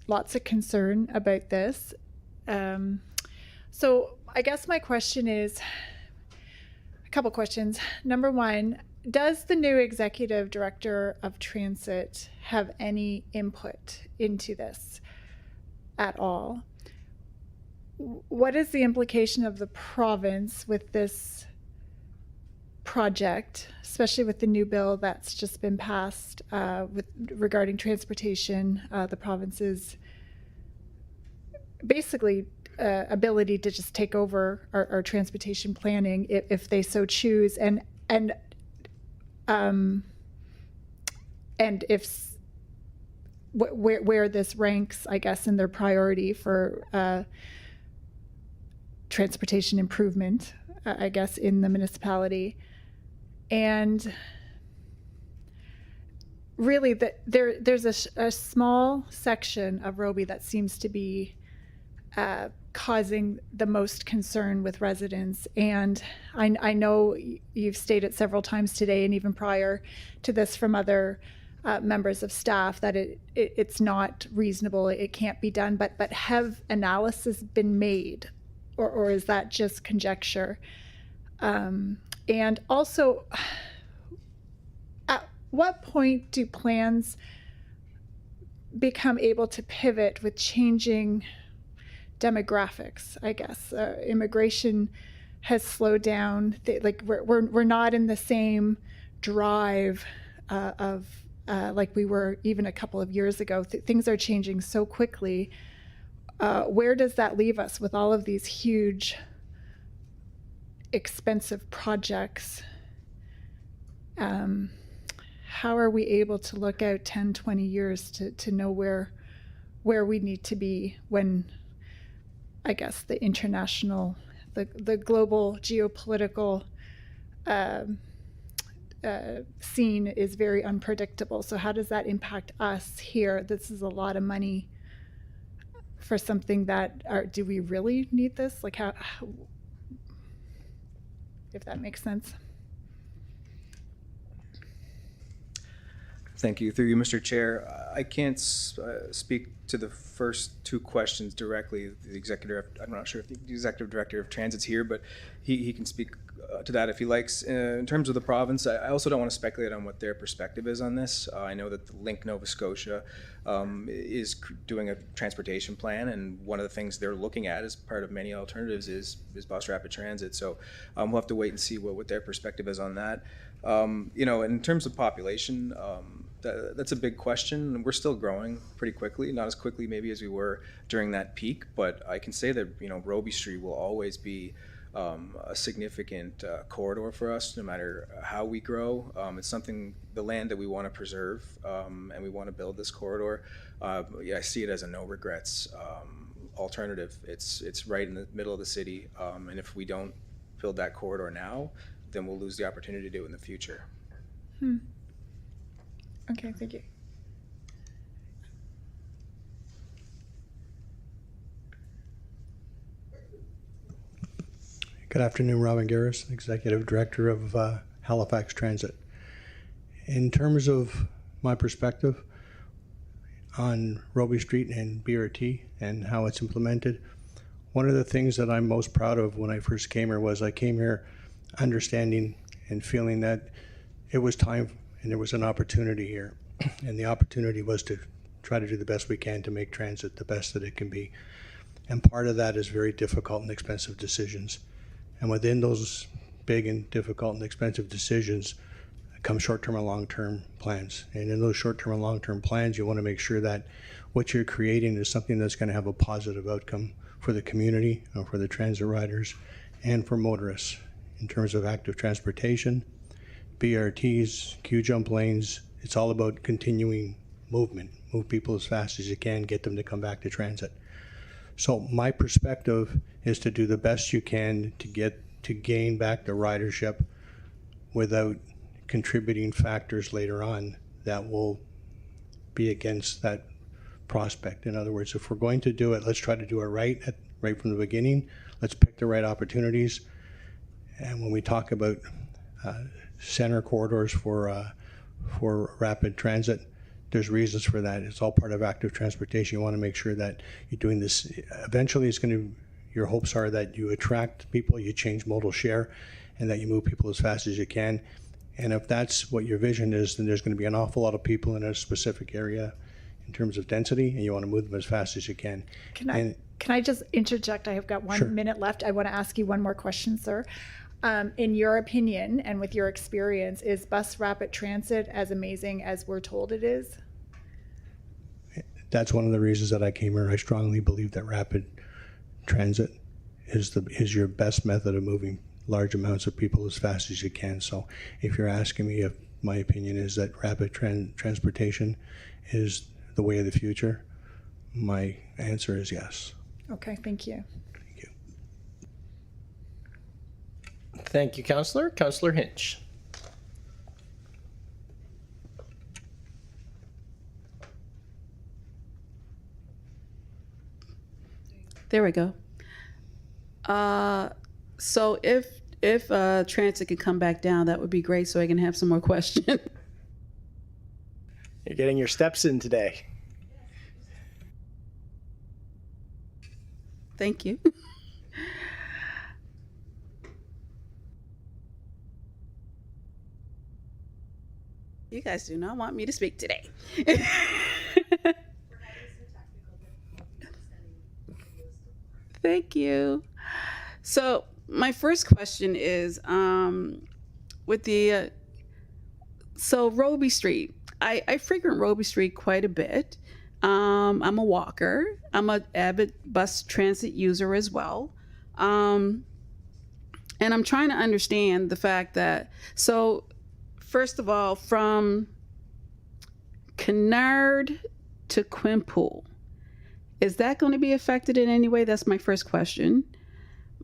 lots of concern about this. So I guess my question is a couple questions. Number one, does the new executive director of transit have any input into this at all? What is the implication of the province with this project, especially with the new bill that's just been passed regarding transportation, the province's basically ability to just take over our transportation planning if they so choose, and if where this ranks, I guess, in their priority for transportation improvement, I guess, in the municipality. And really, there's a small section of Roby that seems to be causing the most concern with residents. And I know you've stated several times today, and even prior to this from other members of staff, that it's not reasonable, it can't be done. But have analysis been made, or is that just conjecture? And also, at what point do plans become able to pivot with changing demographics? I guess immigration has slowed down. We're not in the same drive of like we were even a couple of years ago. Things are changing so quickly. Where does that leave us with all of these huge, expensive projects? How are we able to look out 10, 20 years to know where we need to be when, I guess, the international, the global geopolitical scene is very unpredictable? So how does that impact us here? This is a lot of money for something that, do we really need this? Like how, if that makes sense. Thank you. Through you, Mr. Chair. I can't speak to the first two questions directly. The executive, I'm not sure if the executive director of Transit's here, but he can speak to that if he likes. In terms of the province, I also don't want to speculate on what their perspective is on this. I know that the Link Nova Scotia is doing a transportation plan, and one of the things they're looking at as part of many alternatives is bus rapid transit. So we'll have to wait and see what their perspective is on that. In terms of population, that's a big question. We're still growing pretty quickly, not as quickly maybe as we were during that peak, but I can say that Roby Street will always be a significant corridor for us, no matter how we grow. It's something, the land that we want to preserve, and we want to build this corridor. I see it as a no regrets alternative. It's right in the middle of the city, and if we don't build that corridor now, then we'll lose the opportunity to do it in the future. Okay, thank you. Good afternoon, Robin Garris, Executive Director of Halifax Transit. In terms of my perspective on Roby Street and BRT and how it's implemented, one of the things that I'm most proud of when I first came here was I came here understanding and feeling that it was time and there was an opportunity here. And the opportunity was to try to do the best we can to make transit the best that it can be. And part of that is very difficult and expensive decisions. And within those big and difficult and expensive decisions come short-term and long-term plans. And in those short-term and long-term plans, you want to make sure that what you're creating is something that's going to have a positive outcome for the community, for the transit riders, and for motorists in terms of active transportation, BRTs, Q-jump lanes. It's all about continuing movement. Move people as fast as you can, get them to come back to transit. So my perspective is to do the best you can to gain back the ridership without contributing factors later on that will be against that prospect. In other words, if we're going to do it, let's try to do it right from the beginning. Let's pick the right opportunities. And when we talk about center corridors for rapid transit, there's reasons for that. It's all part of active transportation. You want to make sure that you're doing this. Eventually, it's going to. Your hopes are that you attract people, you change modal share, and that you move people as fast as you can. And if that's what your vision is, then there's going to be an awful lot of people in a specific area in terms of density, and you want to move them as fast as you can. Can I just interject? I have got 1 minute left. I want to ask you one more question, sir. In your opinion and with your experience, is bus rapid transit as amazing as we're told it is? That's one of the reasons that I came here. I strongly believe that rapid transit is your best method of moving large amounts of people as fast as you can. So if you're asking me if my opinion is that rapid transportation is the way of the future, my answer is yes. Okay, thank you. Thank you, Councillor. Councillor Hinch. There we go. So if transit could come back down, that would be great, so I can have some more questions. You're getting your steps in today. Thank you. You guys do not want me to speak today. Thank you. So my first question is, with the, so Robie Street, I frequent Robie Street quite a bit. I'm a walker. I'm an avid bus transit user as well. And I'm trying to understand the fact that, so first of all, from Kennard to Quinpool, is that going to be affected in any way? That's my first question.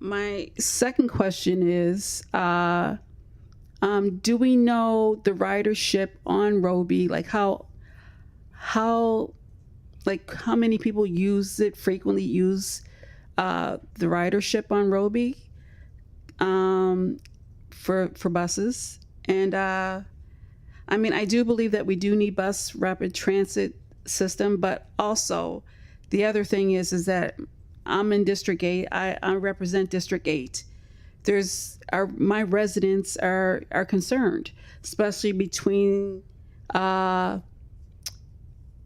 My second question is, do we know the ridership on Robie? Like how many people frequently use the ridership on Robie for buses? And I mean, I do believe that we do need bus rapid transit system, but also the other thing is that I'm in District 8. I represent District 8. My residents are concerned, especially between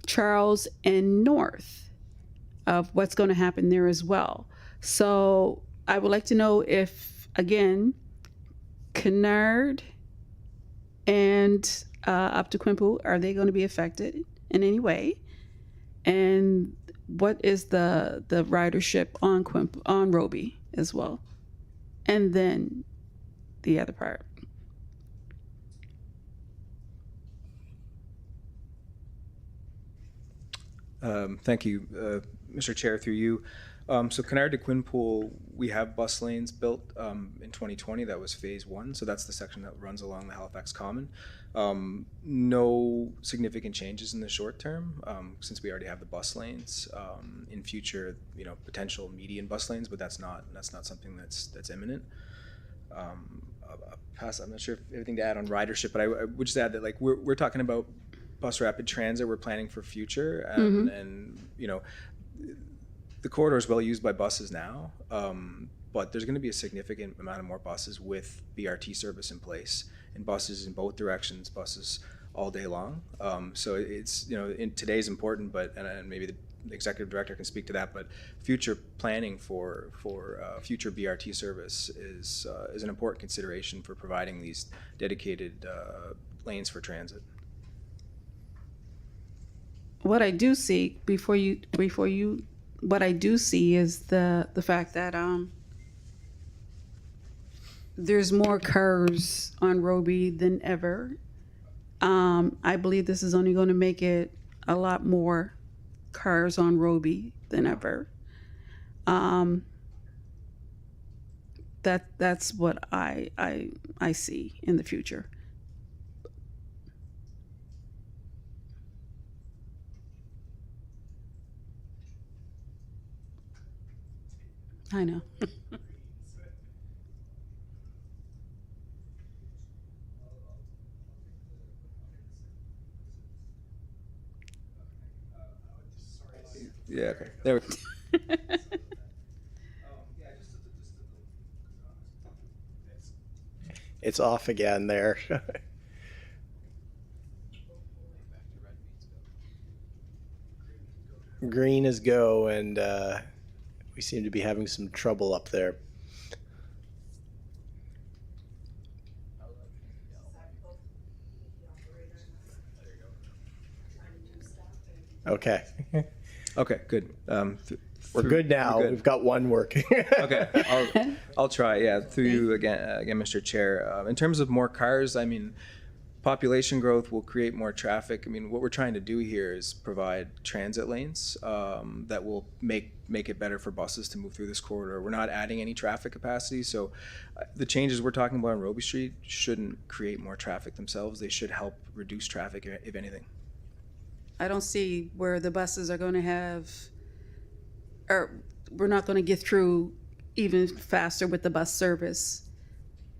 Charles and North, of what's going to happen there as well. So I would like to know if, again, Kennard and up to Quinpool, are they going to be affected in any way? And what is the ridership on Robie as well? And then the other part. Thank you, Mr. Chair, through you. So Kennard to Quinpool, we have bus lanes built in 2020. That was phase 1. So that's the section that runs along the Halifax Common. No significant changes in the short term, since we already have the bus lanes. In future, potential median bus lanes, but that's not something that's imminent. I'm not sure if anything to add on ridership, but I would just add that we're talking about bus rapid transit. We're planning for future, and the corridor is well used by buses now, but there's going to be a significant amount of more buses with BRT service in place, and buses in both directions, buses all day long. So it's in today's important, but and maybe the executive director can speak to that. But future planning for future BRT service is an important consideration for providing these dedicated lanes for transit. What I do see what I do see is the fact that there's more cars on Robie than ever. I believe this is only going to make it a lot more cars on Robie than ever. That's what I see in the future. I know. Yeah, okay. There we go. It's off again there. Green is go, and we seem to be having some trouble up there. Okay. Okay, good. We're good now. We've got one working. Okay, I'll try. Yeah, through you again, Mr. Chair. In terms of more cars, I mean, population growth will create more traffic. I mean, what we're trying to do here is provide transit lanes that will make it better for buses to move through this corridor. We're not adding any traffic capacity, so the changes we're talking about on Roby Street shouldn't create more traffic themselves. They should help reduce traffic, if anything. I don't see where the buses are going to have, or we're not going to get through even faster with the bus service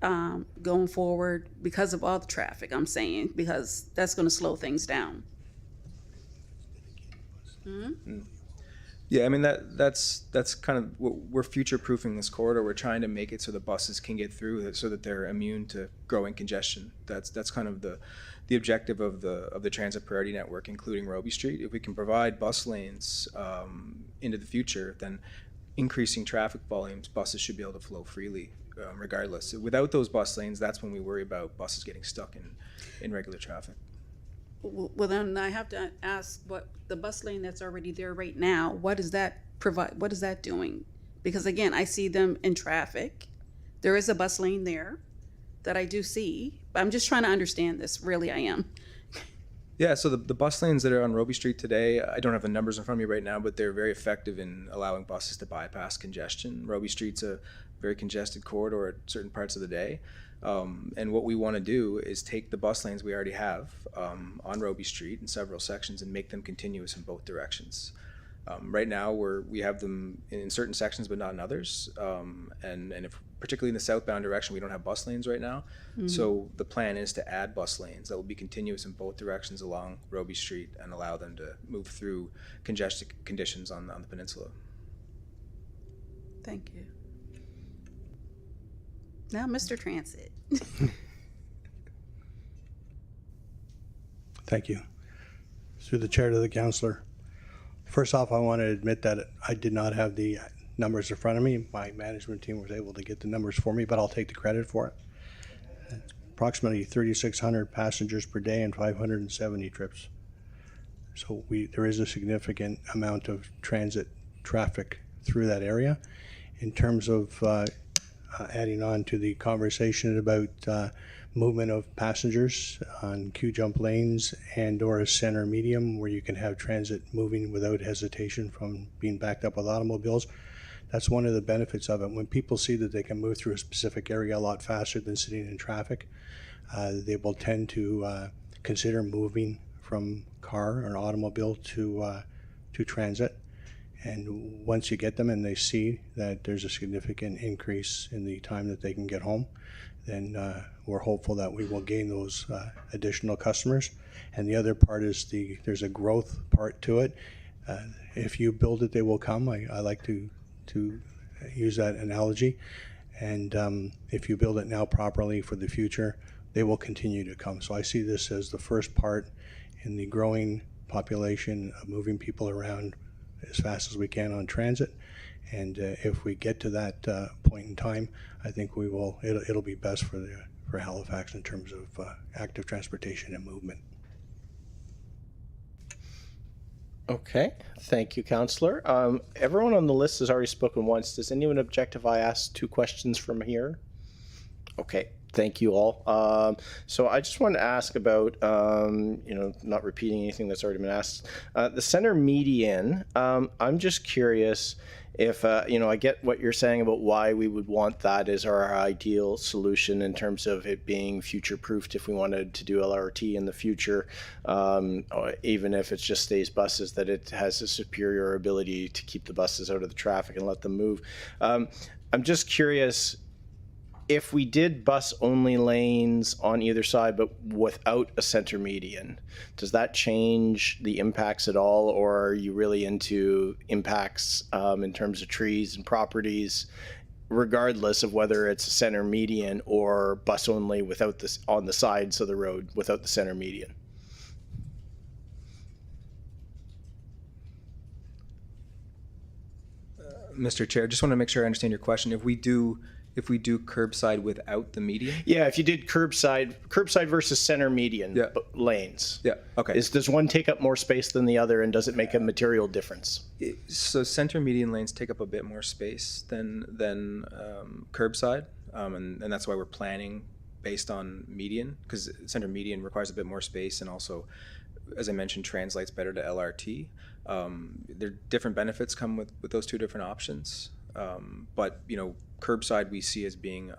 going forward because of all the traffic, I'm saying, because that's going to slow things down. Yeah, I mean that's kind of what we're future-proofing this corridor. We're trying to make it so the buses can get through, so that they're immune to growing congestion. That's kind of the objective of the transit priority network, including Roby Street. If we can provide bus lanes into the future, then increasing traffic volumes, buses should be able to flow freely, regardless. Without those bus lanes, that's when we worry about buses getting stuck in regular traffic. Well, then I have to ask, what the bus lane that's already there right now, what does that provide? What is that doing? Because again, I see them in traffic. There is a bus lane there that I do see. But I'm just trying to understand this. Really, I am. Yeah, so the bus lanes that are on Roby Street today, I don't have the numbers in front of me right now, but they're very effective in allowing buses to bypass congestion. Roby Street's a very congested corridor at certain parts of the day. And what we want to do is take the bus lanes we already have on Roby Street in several sections and make them continuous in both directions. Right now, we have them in certain sections, but not in others. And if particularly in the southbound direction, we don't have bus lanes right now. Mm-hmm. So the plan is to add bus lanes that will be continuous in both directions along Roby Street and allow them to move through congested conditions on the peninsula. Thank you. Now, Mr. Transit. Thank you. Through the chair to the councillor. First off, I want to admit that I did not have the numbers in front of me. My management team was able to get the numbers for me, but I'll take the credit for it. Approximately 3,600 passengers per day and 570 trips. So there is a significant amount of transit traffic through that area. In terms of adding on to the conversation about movement of passengers on queue-jump lanes and or a center medium where you can have transit moving without hesitation from being backed up with automobiles. That's one of the benefits of it. When people see that they can move through a specific area a lot faster than sitting in traffic, they will tend to consider moving from car or automobile to transit. And once you get them and they see that there's a significant increase in the time that they can get home, then we're hopeful that we will gain those additional customers. And the other part is there's a growth part to it. If you build it, they will come. I like to use that analogy. And if you build it now properly for the future, they will continue to come. So I see this as the first part in the growing population of moving people around as fast as we can on transit. And if we get to that point in time, I think we will. It'll be best for Halifax in terms of active transportation and movement. Okay, thank you, Councillor. Everyone on the list has already spoken once. Does anyone object if I ask 2 questions from here? Okay, thank you all. So I just wanted to ask about, not repeating anything that's already been asked. The center median, I'm just curious if, I get what you're saying about why we would want that as our ideal solution in terms of it being future-proofed if we wanted to do LRT in the future, or even if it just stays buses, that it has a superior ability to keep the buses out of the traffic and let them move. I'm just curious, if we did bus only lanes on either side but without a center median, does that change the impacts at all, or are you really into impacts in terms of trees and properties regardless of whether it's a center median or bus only without this on the sides of the road without the center median? Mr. Chair, just want to make sure I understand your question. If we do curbside without the median? Yeah, if you did curbside versus center median lanes. Yeah, okay. Does one take up more space than the other, and does it make a material difference? So center median lanes take up a bit more space than curbside, and that's why we're planning based on median, because center median requires a bit more space and also, as I mentioned, translates better to LRT. There different benefits come with those two different options, but curbside we see as being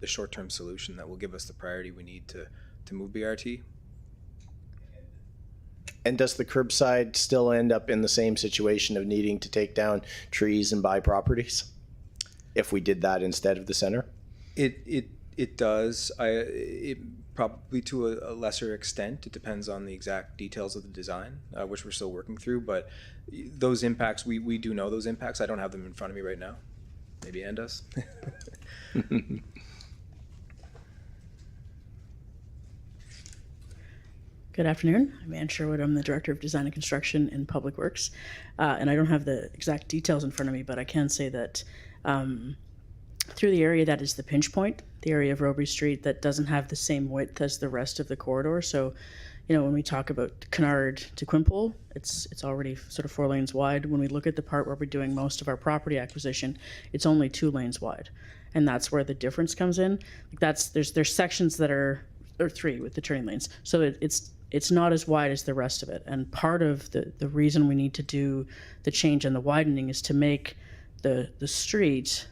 the short-term solution that will give us the priority we need to move BRT. And does the curbside still end up in the same situation of needing to take down trees and buy properties if we did that instead of the center? It does. It probably to a lesser extent. It depends on the exact details of the design, which we're still working through. But those impacts, we do know those impacts. I don't have them in front of me right now. Maybe Ann does. Good afternoon. I'm Ann Sherwood. I'm the Director of Design and Construction in Public Works. And I don't have the exact details in front of me, but I can say that through the area that is the pinch point, the area of Roby Street that doesn't have the same width as the rest of the corridor. So, when we talk about Kennard to Quinpool, it's already sort of 4 lanes wide. When we look at the part where we're doing most of our property acquisition, it's only 2 lanes wide. And that's where the difference comes in. There's sections that are 3 with the turning lanes. So it's not as wide as the rest of it. And part of the reason we need to do the change and the widening is to make the street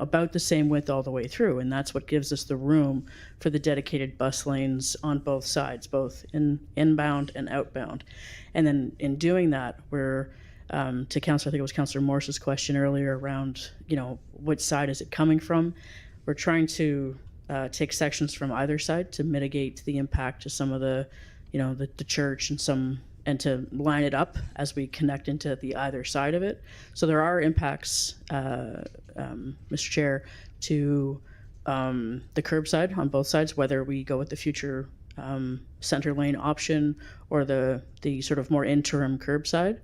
about the same width all the way through. And that's what gives us the room for the dedicated bus lanes on both sides, both inbound and outbound. And then in doing that, we're, to Councillor, I think it was Councillor Morse's question earlier around, which side is it coming from? We're trying to take sections from either side to mitigate the impact to some of the, the church and to line it up as we connect into the either side of it. So there are impacts, Mr. Chair, to the curbside on both sides, whether we go with the future center lane option or the sort of more interim curbside.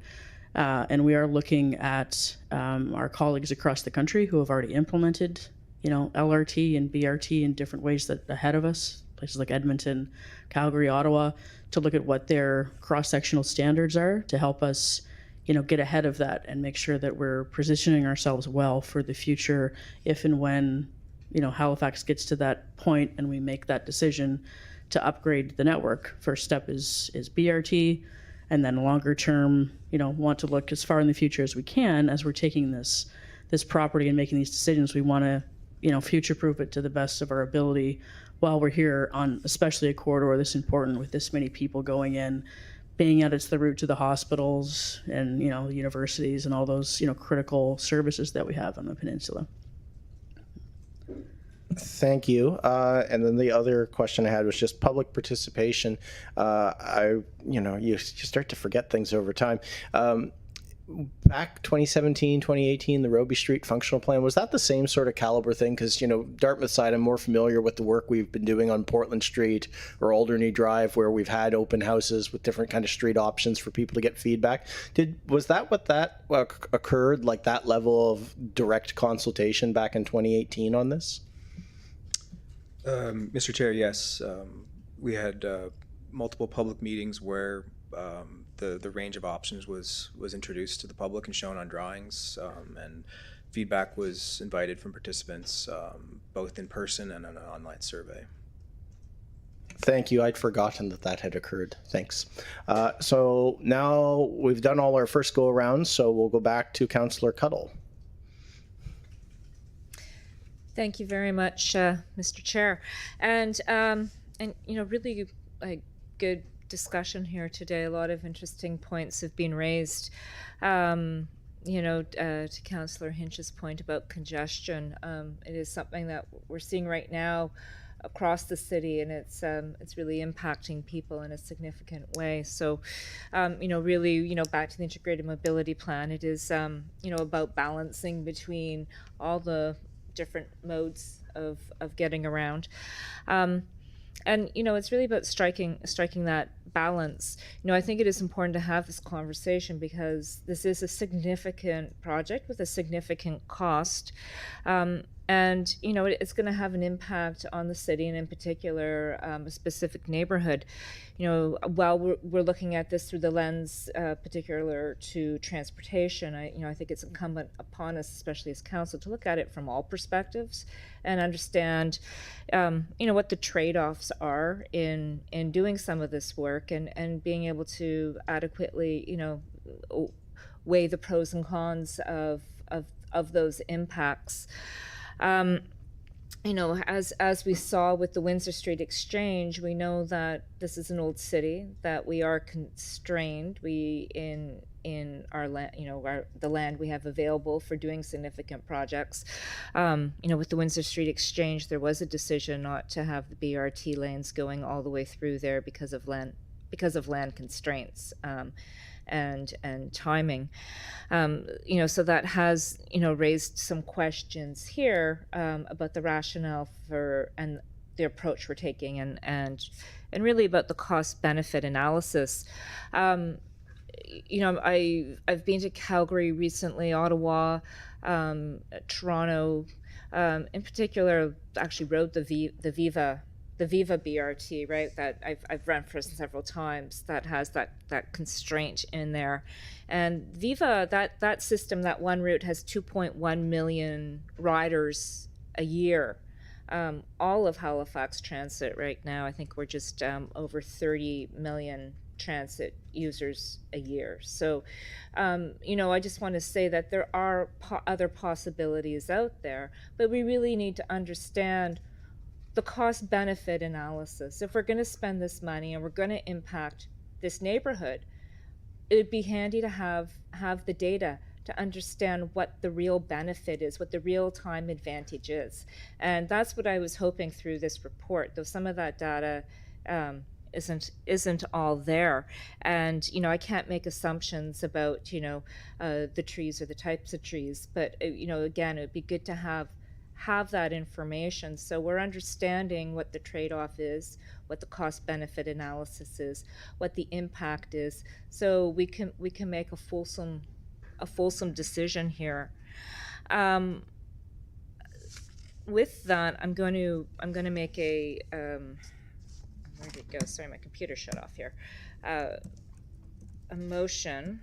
And we are looking at our colleagues across the country who have already implemented, LRT and BRT in different ways that ahead of us, places like Edmonton, Calgary, Ottawa, to look at what their cross-sectional standards are to help us, get ahead of that and make sure that we're positioning ourselves well for the future if and when, Halifax gets to that point and we make that decision to upgrade the network. First step is BRT, and then longer term, want to look as far in the future as we can as we're taking this property and making these decisions. We want to, future-proof it to the best of our ability while we're here on especially a corridor this important with this many people going in, being that it's the route to the hospitals and, the universities and all those, critical services that we have on the peninsula. Thank you. And then the other question I had was just public participation. You start to forget things over time. Back 2017, 2018, the Roby Street functional plan, was that the same sort of caliber thing? Because, Dartmouth side, I'm more familiar with the work we've been doing on Portland Street or Alderney Drive, where we've had open houses with different kind of street options for people to get feedback. Was that what that occurred, like that level of direct consultation back in 2018 on this? Mr. Chair, yes. We had multiple public meetings where the range of options was introduced to the public and shown on drawings, and feedback was invited from participants, both in person and on an online survey. Thank you. I'd forgotten that had occurred. Thanks. So now we've done all our first go around, so we'll go back to Councillor Cuddle. Thank you very much, Mr. Chair. And really a good discussion here today. A lot of interesting points have been raised. to Councillor Hinch's point about congestion, it is something that we're seeing right now across the city, and it's really impacting people in a significant way. So, really, back to the integrated mobility plan, it is, about balancing between all the different modes of getting around. And it's really about striking that balance. I think it is important to have this conversation because this is a significant project with a significant cost. And it's going to have an impact on the city, and in particular a specific neighborhood. While we're looking at this through the lens particular to transportation, I think it's incumbent upon us, especially as council, to look at it from all perspectives and understand what the trade-offs are in doing some of this work, and being able to adequately weigh the pros and cons of those impacts. As we saw with the Windsor Street Exchange, we know that this is an old city, that we are constrained. We in our land, the land we have available for doing significant projects. With the Windsor Street Exchange, there was a decision not to have the BRT lanes going all the way through there because of land constraints. And timing, so that has raised some questions here about the rationale for and the approach we're taking, and really about the cost benefit analysis. I've been to Calgary recently, Ottawa, Toronto, in particular. Actually, rode the Viva BRT, right, that I've run for several times, that has that constraint in there. And Viva, that system, that one route, has 2.1 million riders a year. All of Halifax Transit right now, I think we're just over 30 million transit users a year. So, I just want to say that there are other possibilities out there, but we really need to understand the cost-benefit analysis. If we're going to spend this money and we're going to impact this neighborhood, it would be handy to have the data to understand what the real benefit is, what the real-time advantage is. And that's what I was hoping through this report, though some of that data isn't all there. And I can't make assumptions about the trees or the types of trees, but again, it would be good to have that information, so we're understanding what the trade-off is, what the cost-benefit analysis is, what the impact is, so we can make a fulsome decision here. With that, I'm going to make a where did it go? Sorry, my computer shut off here. A motion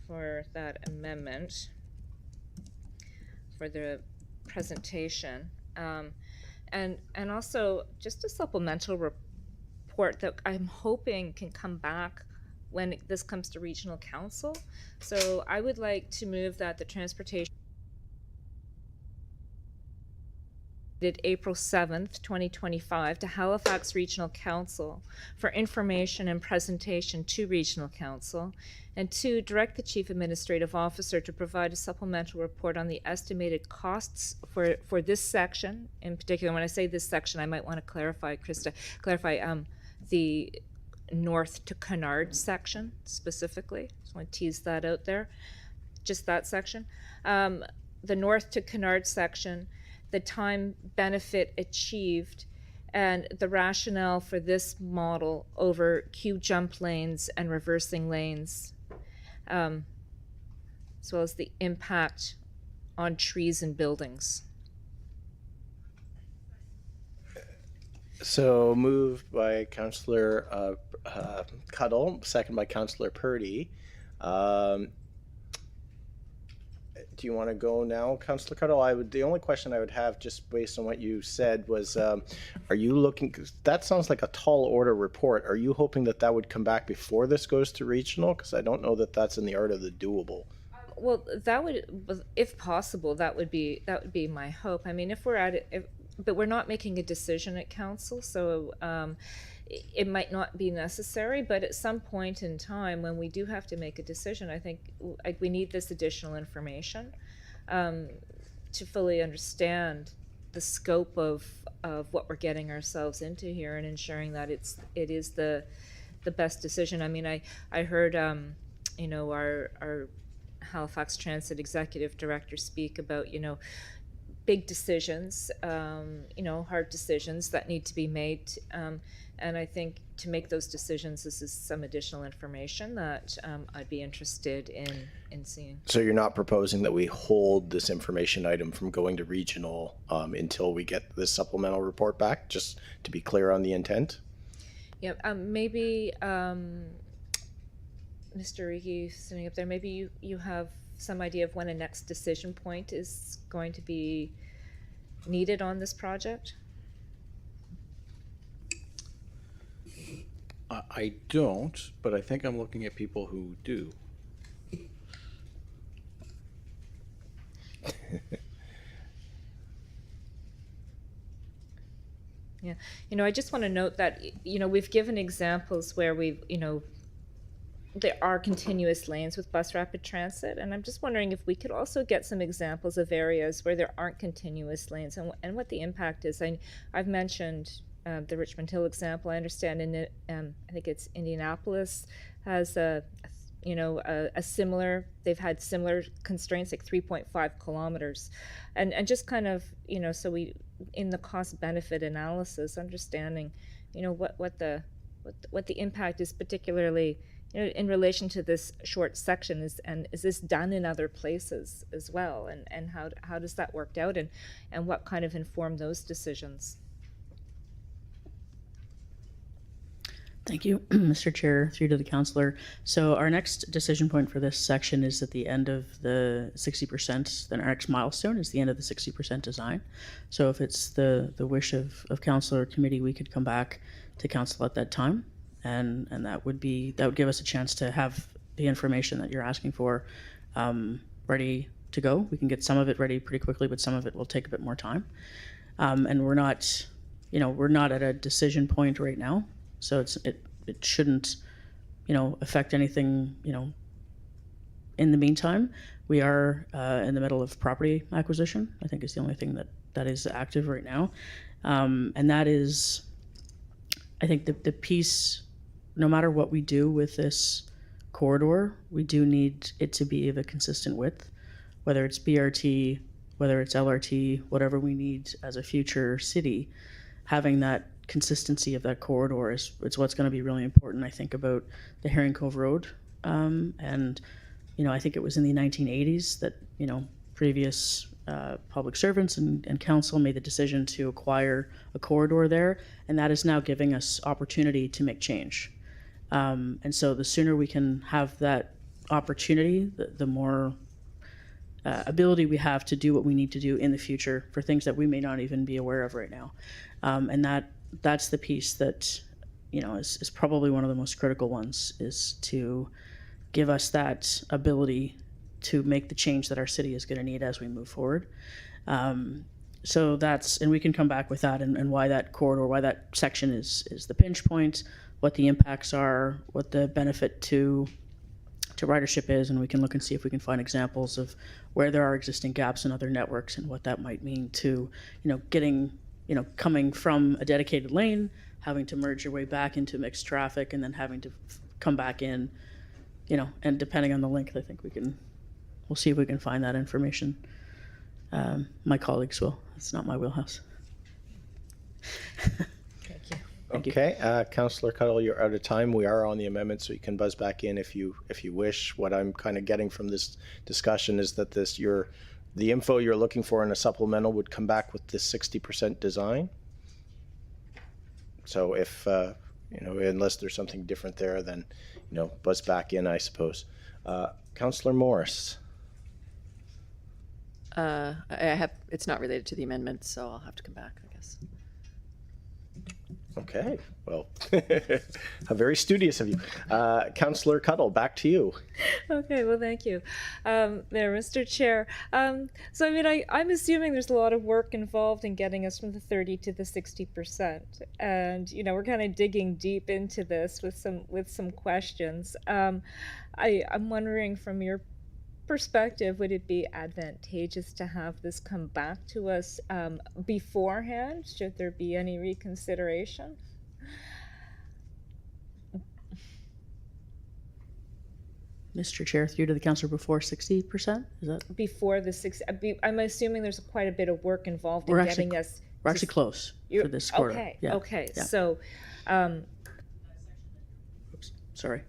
for that amendment for the presentation, and also just a supplemental report that I'm hoping can come back when this comes to regional council. So I would like to move that the transportation April 7th, 2025 to Halifax Regional Council for information and presentation to Regional Council, and 2, direct the Chief Administrative Officer to provide a supplemental report on the estimated costs for this section. In particular, when I say this section, I might want to clarify, Krista, the north to Kennard section specifically. Just want to tease that out there, just that section. The north to Kennard section, the time benefit achieved, and the rationale for this model over queue jump lanes and reversing lanes, as well as the impact on trees and buildings. So moved by Councillor Cuddle, second by Councillor Purdy. Do you want to go now, Councillor Cuddle? The only question I would have, just based on what you said, was are you looking, 'cause that sounds like a tall order report. Are you hoping that would come back before this goes to regional? Because I don't know that that's in the art of the doable. Well, that would, if possible, that would be my hope. I mean, if we're at it, but we're not making a decision at council, so it might not be necessary, but at some point in time when we do have to make a decision, I think we need this additional information to fully understand the scope of what we're getting ourselves into here and ensuring that it is the best decision. I mean, I heard you know, our Halifax Transit Executive Director speak about, you know, big decisions, you know, hard decisions that need to be made. And I think to make those decisions, this is some additional information that I'd be interested in seeing. So you're not proposing that we hold this information item from going to regional until we get this supplemental report back, just to be clear on the intent? Yeah, maybe Mr. Rigi sitting up there, maybe you have some idea of when a next decision point is going to be needed on this project? I don't, but I think I'm looking at people who do. Yeah, you know, I just want to note that, you know, we've given examples where we've, you know, there are continuous lanes with bus rapid transit, and I'm just wondering if we could also get some examples of areas where there aren't continuous lanes and what the impact is. I've mentioned the Richmond Hill example. I understand I think it's Indianapolis has a similar, they've had similar constraints, like 3.5 kilometers, and just kind of, you know, so we, in the cost benefit analysis, understanding, you know, what the impact is, particularly, you know, in relation to this short section, is this done in other places as well, and how does that work out, and what kind of inform those decisions? Thank you, Mr. Chair, through to the councillor. So our next decision point for this section is at the end of the 60%, then our next milestone is the end of the 60% design. So if it's the wish of council or committee, we could come back to council at that time, and that would give us a chance to have the information that you're asking for ready to go. We can get some of it ready pretty quickly, but some of it will take a bit more time. And we're not at a decision point right now. So it shouldn't, you know, affect anything, you know. In the meantime, we are in the middle of property acquisition. I think is the only thing that is active right now, and that is, I think the piece. No matter what we do with this corridor, we do need it to be of a consistent width, whether it's BRT, whether it's LRT, whatever we need as a future city. Having that consistency of that corridor is what's going to be really important, I think, about the Herring Cove Road. And, you know, I think it was in the 1980s that, you know, previous public servants and council made the decision to acquire a corridor there, and that is now giving us opportunity to make change. And so the sooner we can have that opportunity, the more ability we have to do what we need to do in the future for things that we may not even be aware of right now. And that's the piece that, you know, is probably one of the most critical ones, is to give us that ability to make the change that our city is going to need as we move forward. So and we can come back with that and why that corridor, why that section is the pinch point, what the impacts are, what the benefit to ridership is, and we can look and see if we can find examples of where there are existing gaps in other networks and what that might mean to, you know, getting, you know, coming from a dedicated lane, having to merge your way back into mixed traffic, and then having to come back in, you know, and depending on the length, I think we'll see if we can find that information. My colleagues will. It's not my wheelhouse. Thank you. Okay, Councillor Cuddle, you're out of time. We are on the amendment, so you can buzz back in if you wish. What I'm kind of getting from this discussion is that the info you're looking for in a supplemental would come back with this 60% design. So if, you know, unless there's something different there, then, you know, buzz back in, I suppose. Councillor Morris. It's not related to the amendment, so I'll have to come back, I guess. Okay, well, how very studious of you. Councillor Cuddle, back to you. Okay, well, thank you, there, Mr. Chair. So, I mean, I'm assuming there's a lot of work involved in getting us from the 30 to the 60%, and you know, we're kind of digging deep into this with some questions. I'm wondering, from your perspective, would it be advantageous to have this come back to us beforehand? Should there be any reconsideration? Mr. Chair, through to the councillor, before 60%? Is that? Before the I'm assuming there's quite a bit of work involved in We're getting us. We're actually close for this quarter. Okay, Yeah. okay. Yeah. So, Sorry.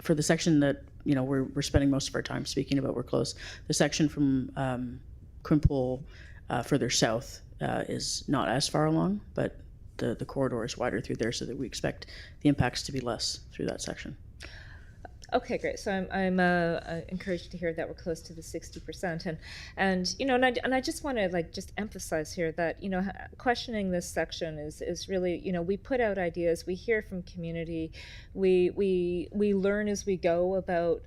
For the section that, you know, we're spending most of our time speaking about, we're close. The section from Quinpool further south is not as far along, but the corridor is wider through there, so that we expect the impacts to be less through that section. okay, great. So I'm encouraged to hear that we're close to the 60%, and you know, and I just want to just emphasize here that, you know, questioning this section is really, you know, we put out ideas, we hear from community, we learn as we go about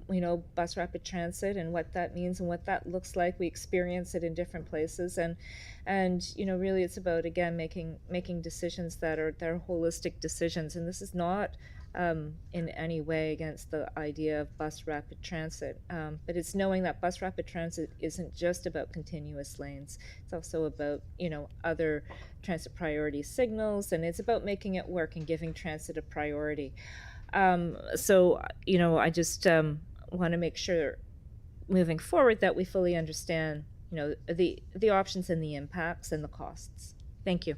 you know, bus rapid transit and what that means and what that looks like. We experience it in different places, and you know, really it's about, again, making decisions that are holistic decisions, and this is not in any way against the idea of bus rapid transit, but it's knowing that bus rapid transit isn't just about continuous lanes. It's also about, you know, other transit priority signals, and it's about making it work and giving transit a priority. So, you know, I just want to make sure moving forward that we fully understand, you know, the options and the impacts and the costs. Thank you.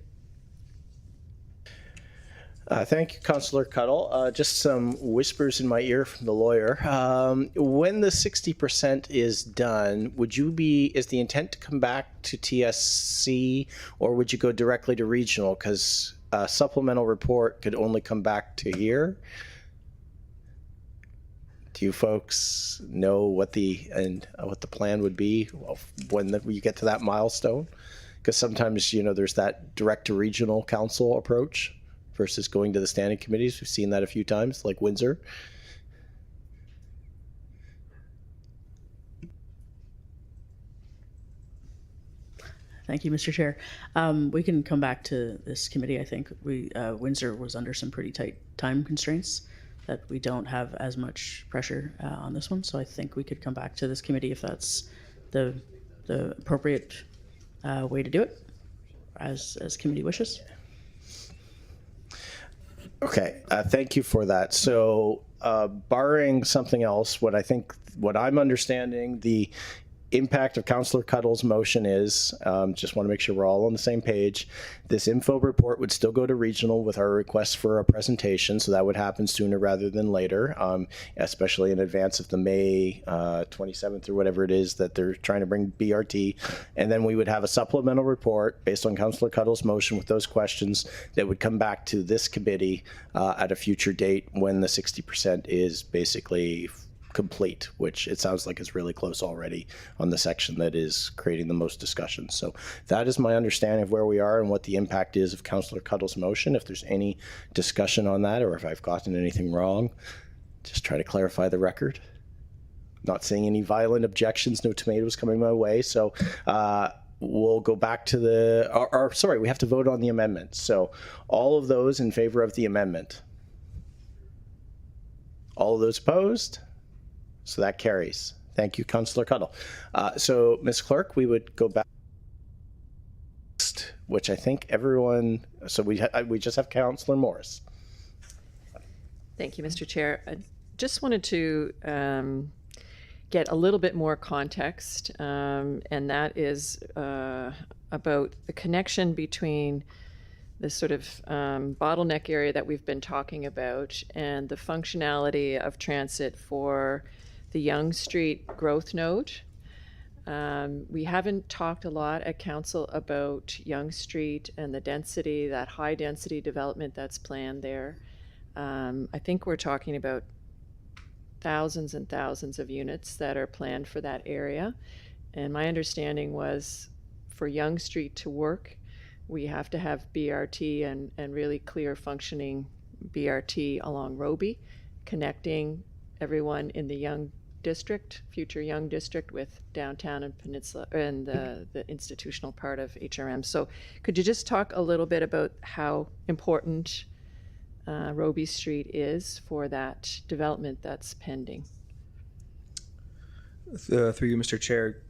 Thank you, Councillor Cuddle. Just some whispers in my ear from the lawyer. When the 60% is done, is the intent to come back to TSC, or would you go directly to regional? Because a supplemental report could only come back to here. Do you folks know what the plan would be when you get to that milestone? Because sometimes, you know, there's that direct to regional council approach versus going to the standing committees. We've seen that a few times, like Windsor. Thank you, Mr. Chair. We can come back to this committee. I think Windsor was under some pretty tight time constraints that we don't have as much pressure on this one. So I think we could come back to this committee if that's the appropriate way to do it, as committee wishes. Okay, thank you for that. So, barring something else, what I'm understanding the impact of Councillor Cuddle's motion is, just want to make sure we're all on the same page. This info report would still go to regional with our request for a presentation, so that would happen sooner rather than later, especially in advance of the May 27th or whatever it is that they're trying to bring BRT. And then we would have a supplemental report based on Councillor Cuddle's motion with those questions that would come back to this committee at a future date when the 60% is basically complete, which it sounds like is really close already on the section that is creating the most discussion. So that is my understanding of where we are and what the impact is of Councillor Cuddle's motion. If there's any discussion on that, or if I've gotten anything wrong, just try to clarify the record. Not seeing any violent objections, no tomatoes coming my way. So we'll go back to sorry, we have to vote on the amendment. So all of those in favor of the amendment? All of those opposed? So that carries. Thank you, Councillor Cuddle. So, Ms. Clerk, we would go back, which I think everyone, so we just have Councillor Morris. Thank you, Mr. Chair. I just wanted to get a little bit more context, and that is about the connection between this sort of bottleneck area that we've been talking about and the functionality of transit for the Yonge Street growth node. We haven't talked a lot at council about Yonge Street and the density, that high density development that's planned there. I think we're talking about thousands and thousands of units that are planned for that area. And my understanding was for Yonge Street to work, we have to have BRT and really clear functioning BRT along Roby, connecting everyone in the Young District, future Young District, with downtown and Peninsula and the institutional part of HRM. So could you just talk a little bit about how important Roby Street is for that development that's pending? Through you, Mr. Chair,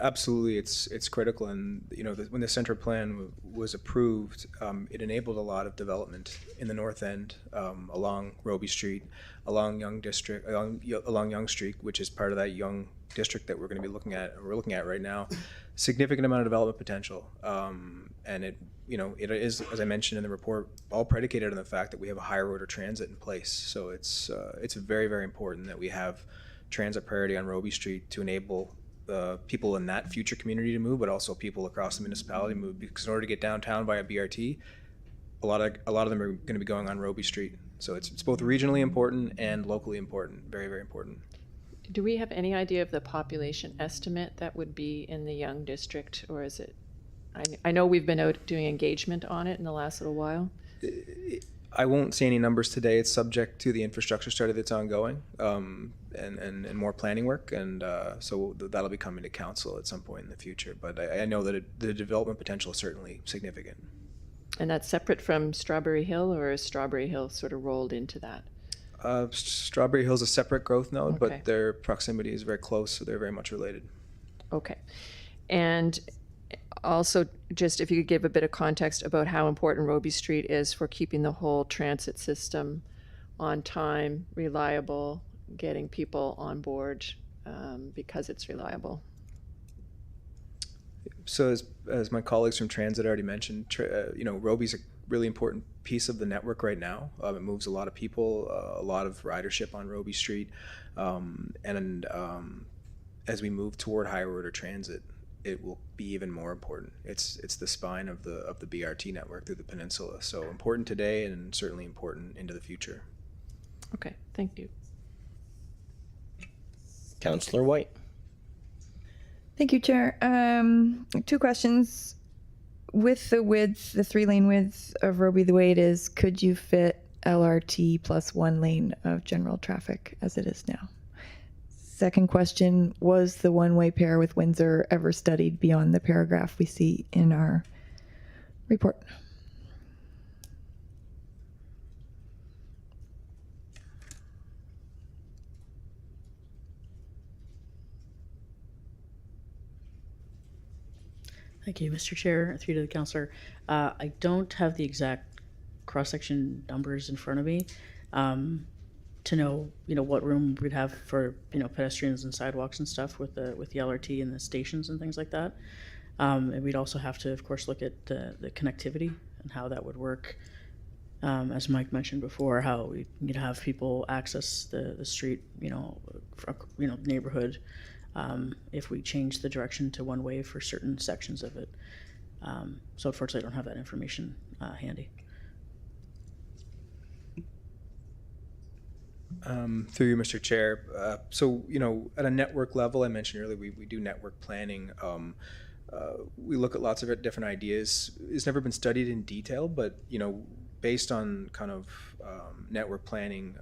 absolutely, it's critical. And when the center plan was approved, it enabled a lot of development in the north end, along Roby Street, along Young District, along Young Street, which is part of that Young District that we're going to be looking at right now. Significant amount of development potential, and it is, as I mentioned in the report, all predicated on the fact that we have a higher order transit in place. So it's very, very important that we have transit priority on Roby Street to enable people in that future community to move, but also people across the municipality to move. Because in order to get downtown via BRT, a lot of them are going to be going on Roby Street. So it's both regionally important and locally important. Very, very important. Do we have any idea of the population estimate that would be in the Young District, or is it? I know we've been out doing engagement on it in the last little while. I won't say any numbers today. It's subject to the infrastructure study that's ongoing, and more planning work, and so that'll be coming to council at some point in the future. But I know that the development potential is certainly significant. And that's separate from Strawberry Hill, or is Strawberry Hill sort of rolled into that? Strawberry Hill is a separate growth node, Okay. but their proximity is very close, so they're very much related. Okay. And also, just if you could give a bit of context about how important Roby Street is for keeping the whole transit system on time, reliable, getting people on board because it's reliable. So as my colleagues from Transit already mentioned, Roby's a really important piece of the network right now. It moves a lot of people, a lot of ridership on Roby Street, and as we move toward higher order transit, it will be even more important. It's the spine of the BRT network through the peninsula. So important today and certainly important into the future. Okay, thank you. Councillor White. Thank you, Chair. 2 questions. With the width, the 3-lane width of Roby the way it is, could you fit LRT plus 1 lane of general traffic as it is now? Second question, was the one-way pair with Windsor ever studied beyond the paragraph we see in our report? Thank you, Mr. Chair, through to the councillor. I don't have the exact cross-section numbers in front of me to know, what room we'd have for, pedestrians and sidewalks and stuff with the LRT and the stations and things like that. And we'd also have to, of course, look at the connectivity and how that would work. As Mike mentioned before, how we'd have people access the street, neighborhood. If we change the direction to one way for certain sections of it. So unfortunately, I don't have that information handy. Through you, Mr. Chair. So, at a network level, I mentioned earlier, we do network planning. We look at lots of different ideas. It's never been studied in detail, but, based on kind of network planning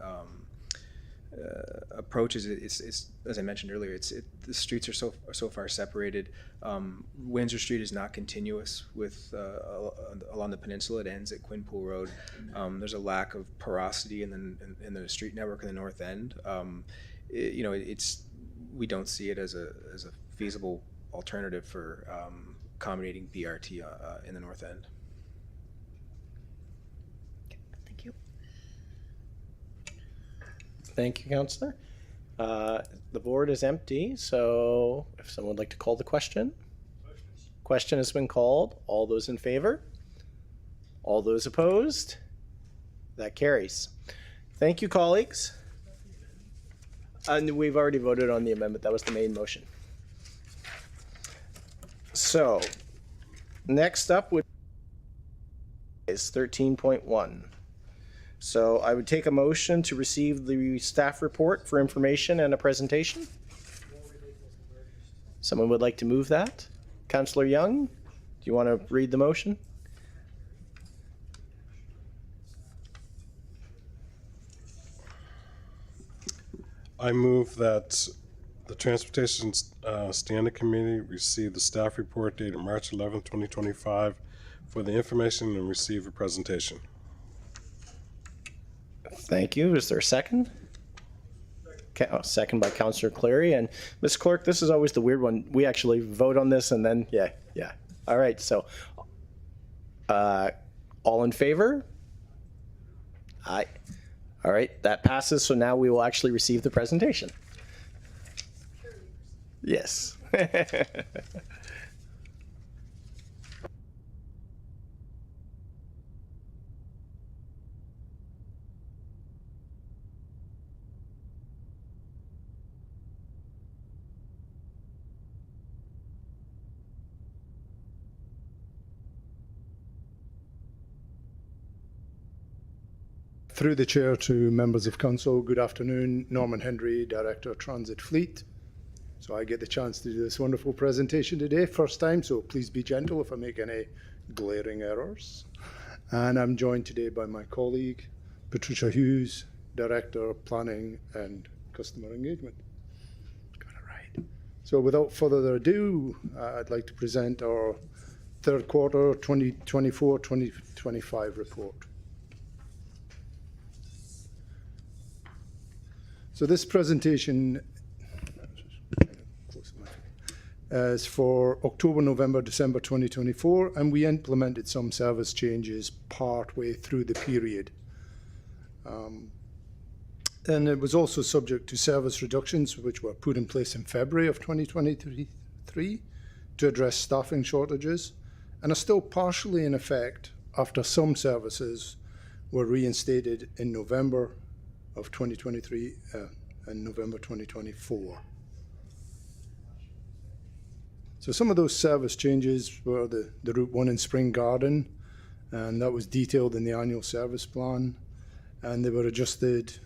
approaches, it's as I mentioned earlier, the streets are so far separated. Windsor Street is not continuous with along the peninsula. It ends at Quinpool Road. There's a lack of porosity in the street network in the north end. We don't see it as a feasible alternative for accommodating BRT in the north end. Thank you. Thank you, Councillor. The board is empty, so if someone would like to call the question. Question has been called. All those in favor? All those opposed? That carries. Thank you, colleagues. And we've already voted on the amendment. That was the main motion. So, next up is 13.1. So I would take a motion to receive the staff report for information and a presentation. Someone would like to move that? Councillor Young, do you want to read the motion? I move that the Transportation Standing Committee receive the staff report dated March 11, 2025 for the information and receive a presentation. Thank you. Is there a second? Second by Councillor Clary. And Ms. Clerk, this is always the weird one. We actually vote on this and then, yeah. All right, so all in favor? Aye. All right, that passes. So now we will actually receive the presentation. Yes. Through the chair to members of council, good afternoon. Norman Hendry, Director Transit Fleet. So I get the chance to do this wonderful presentation today, first time, so please be gentle if I make any glaring errors. And I'm joined today by my colleague, Patricia Hughes, Director Planning and Customer Engagement. Got it right. So without further ado, I'd like to present our third quarter 2024-2025 report. So this presentation is for October, November, December 2024, and we implemented some service changes partway through the period. And it was also subject to service reductions, which were put in place in February of 2023 to address staffing shortages, and are still partially in effect after some services were reinstated in November of 2023 and November 2024. So some of those service changes were the Route 1 in Spring Garden, and that was detailed in the annual service plan, and they were adjusted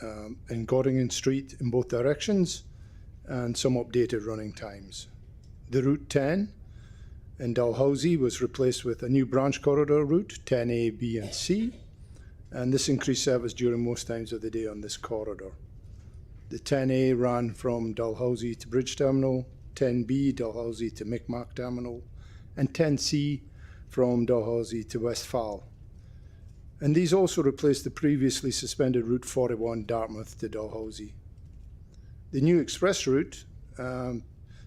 in Goddingen Street in both directions, and some updated running times. The Route 10 in Dalhousie was replaced with a new branch corridor route, 10A, B and C, and this increased service during most times of the day on this corridor. The 10A ran from Dalhousie to Bridge Terminal, 10B Dalhousie to Micmac Terminal, and 10C from Dalhousie to Westphal. And these also replaced the previously suspended Route 41 Dartmouth to Dalhousie. The new express route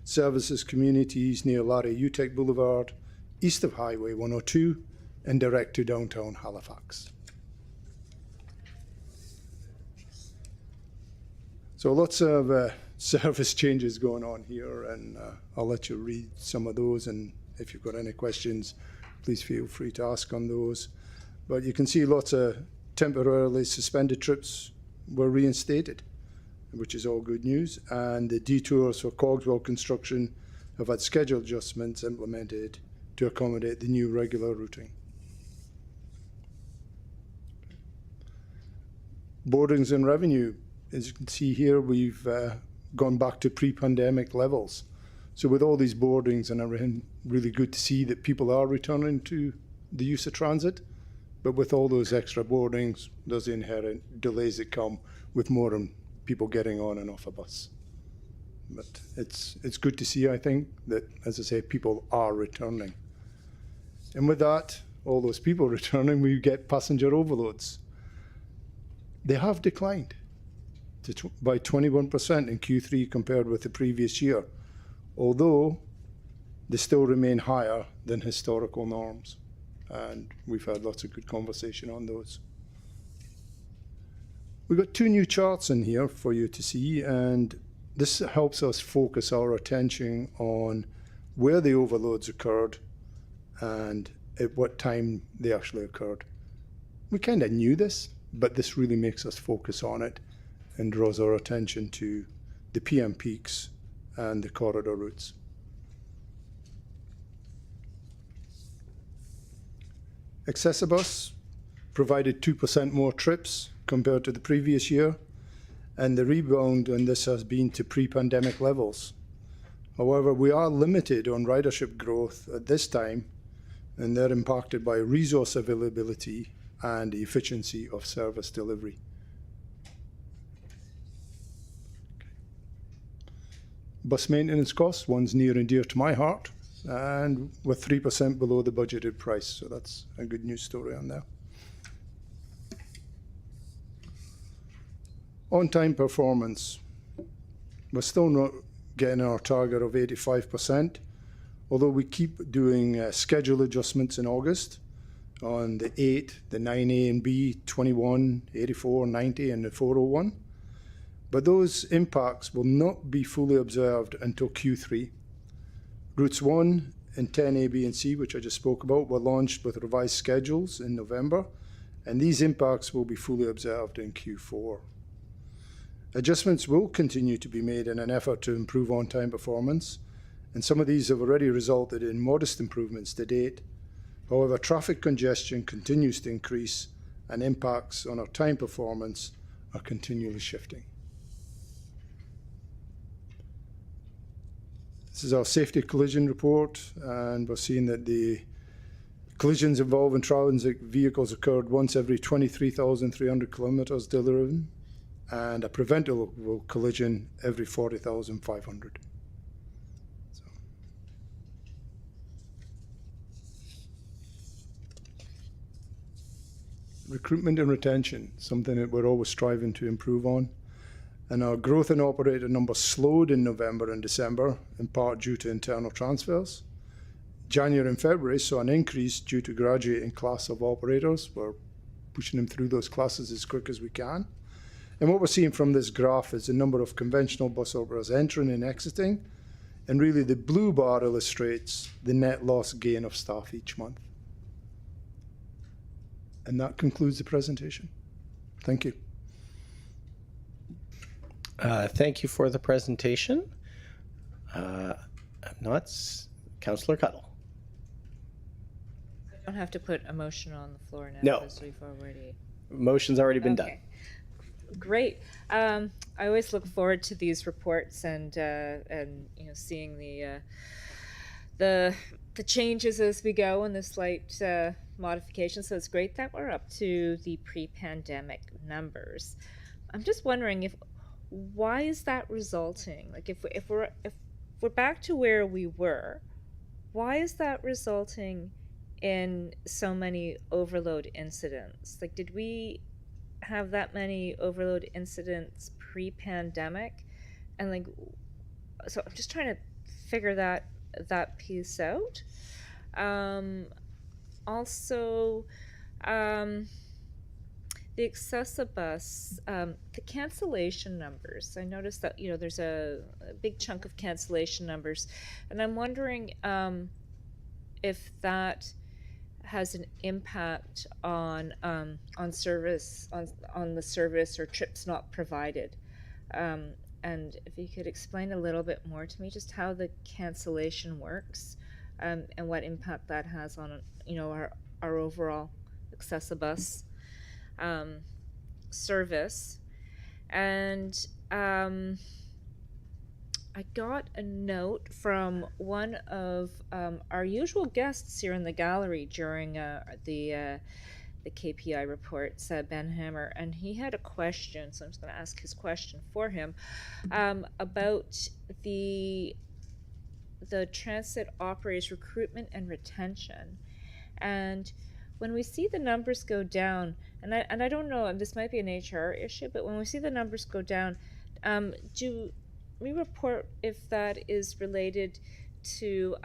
services communities near Larry Utech Boulevard, east of Highway 102, and direct to downtown Halifax. So lots of service changes going on here, and I'll let you read some of those, and if you've got any questions, please feel free to ask on those. But you can see lots of temporarily suspended trips were reinstated, which is all good news, and the detours for Cogswell construction have had schedule adjustments implemented to accommodate the new regular routing. Boardings and revenue. As you can see here, we've gone back to pre-pandemic levels. So with all these boardings, and really good to see that people are returning to the use of transit, but with all those extra boardings, there's the inherent delays that come with more people getting on and off a bus. But it's good to see, I think, that, as I say, people are returning. And with that, all those people returning, we get passenger overloads. They have declined by 21% in Q3 compared with the previous year, although they still remain higher than historical norms. And we've had lots of good conversation on those. We've got two new charts in here for you to see, and this helps us focus our attention on where the overloads occurred and at what time they actually occurred. We kind of knew this, but this really makes us focus on it and draws our attention to the PM peaks and the corridor routes. Accessibus provided 2% more trips compared to the previous year, and the rebound on this has been to pre-pandemic levels. However, we are limited on ridership growth at this time, and they're impacted by resource availability and the efficiency of service delivery. bus maintenance costs. One's near and dear to my heart, and we're 3% below the budgeted price. So that's a good news story on there. On-time performance. We're still not getting our target of 85%, although we keep doing schedule adjustments in August on the 8, the 9A and B, 21, 84, 90, and the 401. But those impacts will not be fully observed until Q3. Routes 1 and 10A, B, and C, which I just spoke about, were launched with revised schedules in November, and these impacts will be fully observed in Q4. Adjustments will continue to be made in an effort to improve on-time performance, and some of these have already resulted in modest improvements to date. However, traffic congestion continues to increase, and impacts on our time performance are continually shifting. This is our safety collision report, and we're seeing that the collisions involving transit vehicles occurred once every 23,300 kilometers driven, and a preventable collision every 40,500. Recruitment and retention, something that we're always striving to improve on. And our growth in operator numbers slowed in November and December, in part due to internal transfers. January and February saw an increase due to graduating class of operators. We're pushing them through those classes as quick as we can. And what we're seeing from this graph is the number of conventional bus operators entering and exiting. And really the blue bar illustrates the net loss gain of staff each month. And that concludes the presentation. Thank you. Thank you for the presentation. Councillor Cuttle. I don't have to put a motion on the floor now. No. Because we've already. Motion's already been done. Great. I always look forward to these reports and seeing the changes as we go and the slight modifications. So it's great that we're up to the pre-pandemic numbers. I'm just wondering why is that resulting? Like if we're back to where we were, why is that resulting in so many overload incidents? Like, did we have that many overload incidents pre-pandemic? And like, so I'm just trying to figure that piece out. Also, the Accessibus, the cancellation numbers. I noticed that there's a big chunk of cancellation numbers, and I'm wondering if that has an impact on service, on the service or trips not provided. And if you could explain a little bit more to me, just how the cancellation works, and what impact that has on our overall Accessibus service. And I got a note from one of our usual guests here in the gallery during the KPI reports, Ben Hammer, and he had a question, so I'm just going to ask his question for him, about the transit operators recruitment and retention. And when we see the numbers go down, and I don't know, this might be an HR issue, but when we see the numbers go down, do we report if that is related to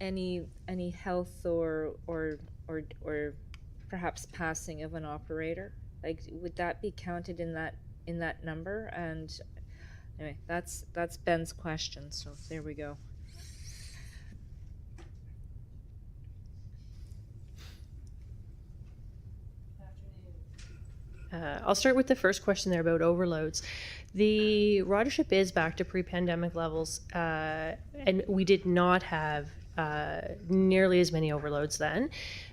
any health or perhaps passing of an operator? Like, would that be counted in that number? And anyway, that's Ben's question. So there we go. I'll start with the first question there about overloads. The ridership is back to pre-pandemic levels, and we did not have nearly as many overloads then.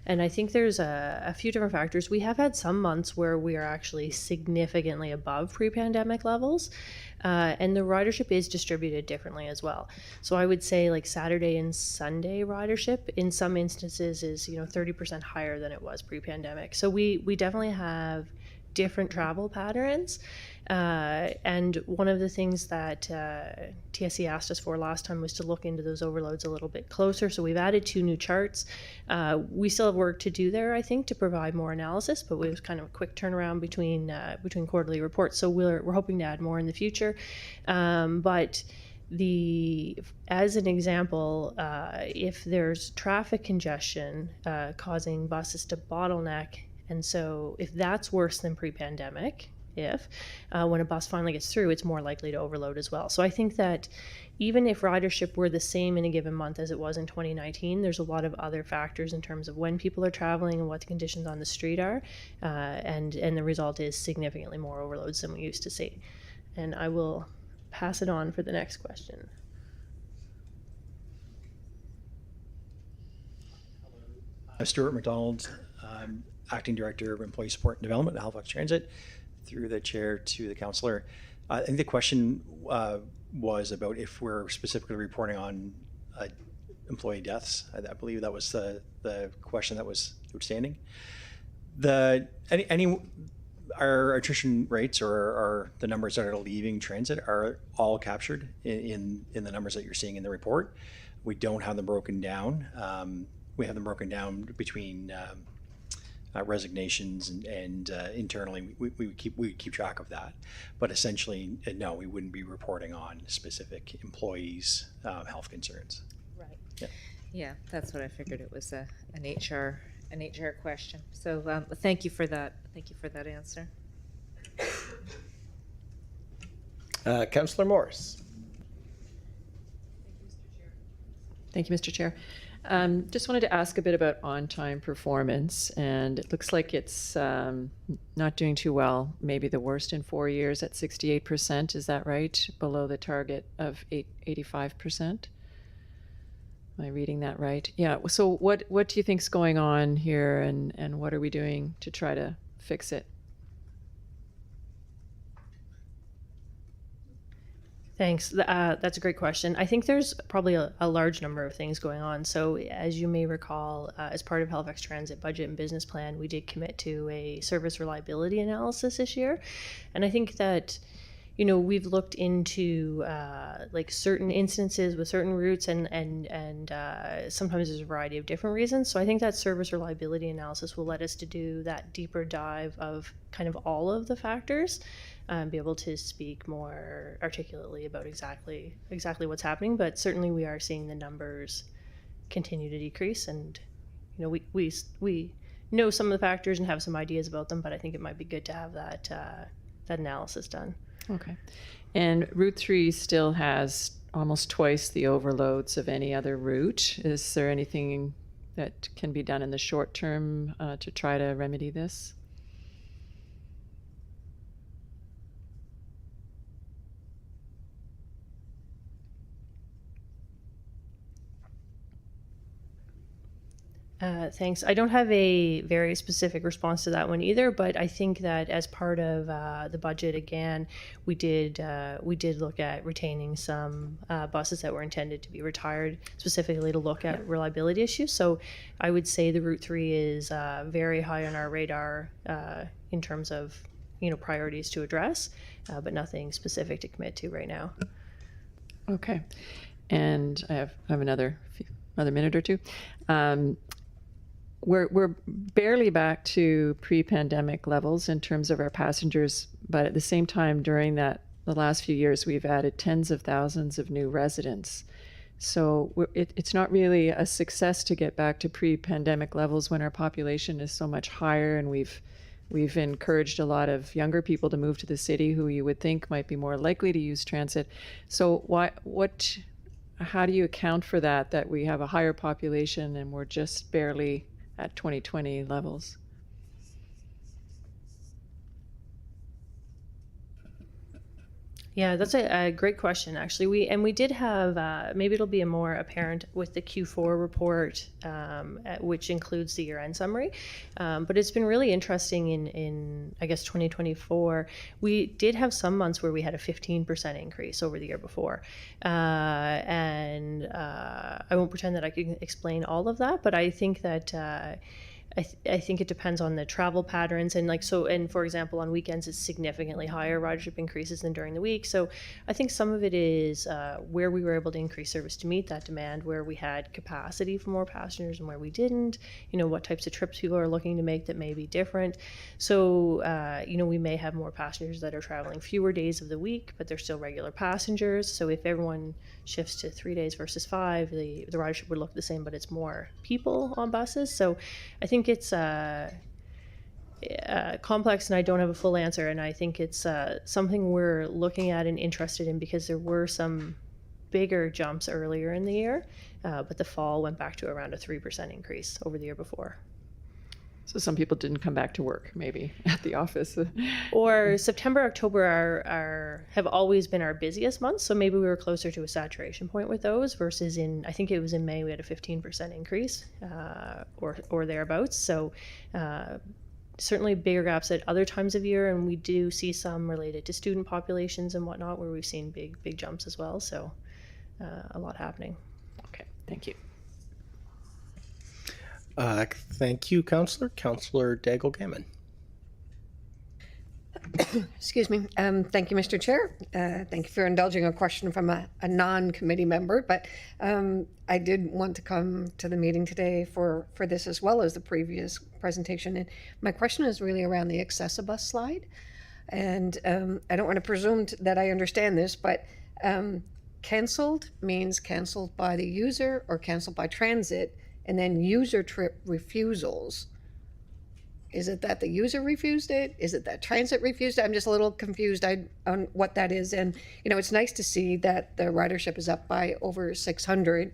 And I think there's a few different factors. We have had some months where we are actually significantly above pre-pandemic levels, and the ridership is distributed differently as well. So I would say like Saturday and Sunday ridership in some instances is 30% higher than it was pre-pandemic. So we definitely have different travel patterns. And one of the things that TSC asked us for last time was to look into those overloads a little bit closer. So we've added 2 new charts. We still have work to do there, I think, to provide more analysis, but it was kind of a quick turnaround between quarterly reports. So we're hoping to add more in the future. But as an example, if there's traffic congestion causing buses to bottleneck, and so if that's worse than pre-pandemic, when a bus finally gets through, it's more likely to overload as well. So I think that even if ridership were the same in a given month as it was in 2019, there's a lot of other factors in terms of when people are traveling and what the conditions on the street are, and the result is significantly more overloads than we used to see. And I will pass it on for the next question. Stuart McDonald, Acting Director of Employee Support and Development at Halifax Transit. Through the chair to the councillor, I think the question was about if we're specifically reporting on employee deaths. I believe that was the question that was outstanding. Our attrition rates or the numbers that are leaving transit are all captured in the numbers that you're seeing in the report. We don't have them broken down. We have them broken down between resignations and internally we keep track of that. But essentially, no, we wouldn't be reporting on specific employees' health concerns. Right. Yeah. Yeah, that's what I figured. It was an HR question. So thank you for that. Thank you for that answer. Councillor Morris. Thank you, Mr. Chair. Just wanted to ask a bit about on-time performance, and it looks like it's not doing too well, maybe the worst in 4 years at 68%. Is that right? Below the target of 85%? Am I reading that right? Yeah. So what do you think's going on here, and what are we doing to try to fix it? Thanks. That's a great question. I think there's probably a large number of things going on. So as you may recall, as part of Halifax Transit budget and business plan, we did commit to a service reliability analysis this year. And I think that, we've looked into like certain instances with certain routes and sometimes there's a variety of different reasons. So I think that service reliability analysis will let us to do that deeper dive of kind of all of the factors. Be able to speak more articulately about exactly what's happening, but certainly we are seeing the numbers continue to decrease, and we know some of the factors and have some ideas about them, but I think it might be good to have that analysis done. Okay. And Route 3 still has almost twice the overloads of any other route. Is there anything that can be done in the short term to try to remedy this? Thanks. I don't have a very specific response to that one either, but I think that as part of the budget, again, we did look at retaining some buses that were intended to be retired, specifically to look at reliability issues. So I would say the Route 3 is very high on our radar in terms of priorities to address, but nothing specific to commit to right now. Okay. And I have another minute or two. We're barely back to pre-pandemic levels in terms of our passengers, but at the same time, during the last few years, we've added tens of thousands of new residents. So it's not really a success to get back to pre-pandemic levels when our population is so much higher, and we've encouraged a lot of younger people to move to the city who you would think might be more likely to use transit. So how do you account for that we have a higher population and we're just barely at 2020 levels? Yeah, that's a great question, actually. We did have, maybe it'll be more apparent with the Q4 report, which includes the year-end summary. But it's been really interesting in, I guess, 2024. We did have some months where we had a 15% increase over the year before. And I won't pretend that I can explain all of that, but I think that I think it depends on the travel patterns and and for example, on weekends it's significantly higher ridership increases than during the week. So I think some of it is where we were able to increase service to meet that demand, where we had capacity for more passengers and where we didn't, what types of trips people are looking to make that may be different. So, we may have more passengers that are traveling fewer days of the week, but they're still regular passengers. So if everyone shifts to 3 days versus 5, the ridership would look the same, but it's more people on buses. So I think it's complex and I don't have a full answer. And I think it's something we're looking at and interested in because there were some bigger jumps earlier in the year, but the fall went back to around a 3% increase over the year before. So some people didn't come back to work, maybe, at the office. Or September, October have always been our busiest months, so maybe we were closer to a saturation point with those versus I think it was in May, we had a 15% increase or thereabouts. So certainly bigger gaps at other times of year, and we do see some related to student populations and whatnot where we've seen big jumps as well. So a lot happening. Okay, thank you. Thank you, Councillor. Councillor Daigle-Gammon. Excuse me. Thank you, Mr. Chair. Thank you for indulging a question from a non-committee member, but I did want to come to the meeting today for this as well as the previous presentation. And my question is really around the Accessibus slide. And I don't want to presume that I understand this, but canceled means canceled by the user or canceled by transit, and then user trip refusals. Is it that the user refused it? Is it that transit refused it? I'm just a little confused on what that is. And, it's nice to see that the ridership is up by over 600.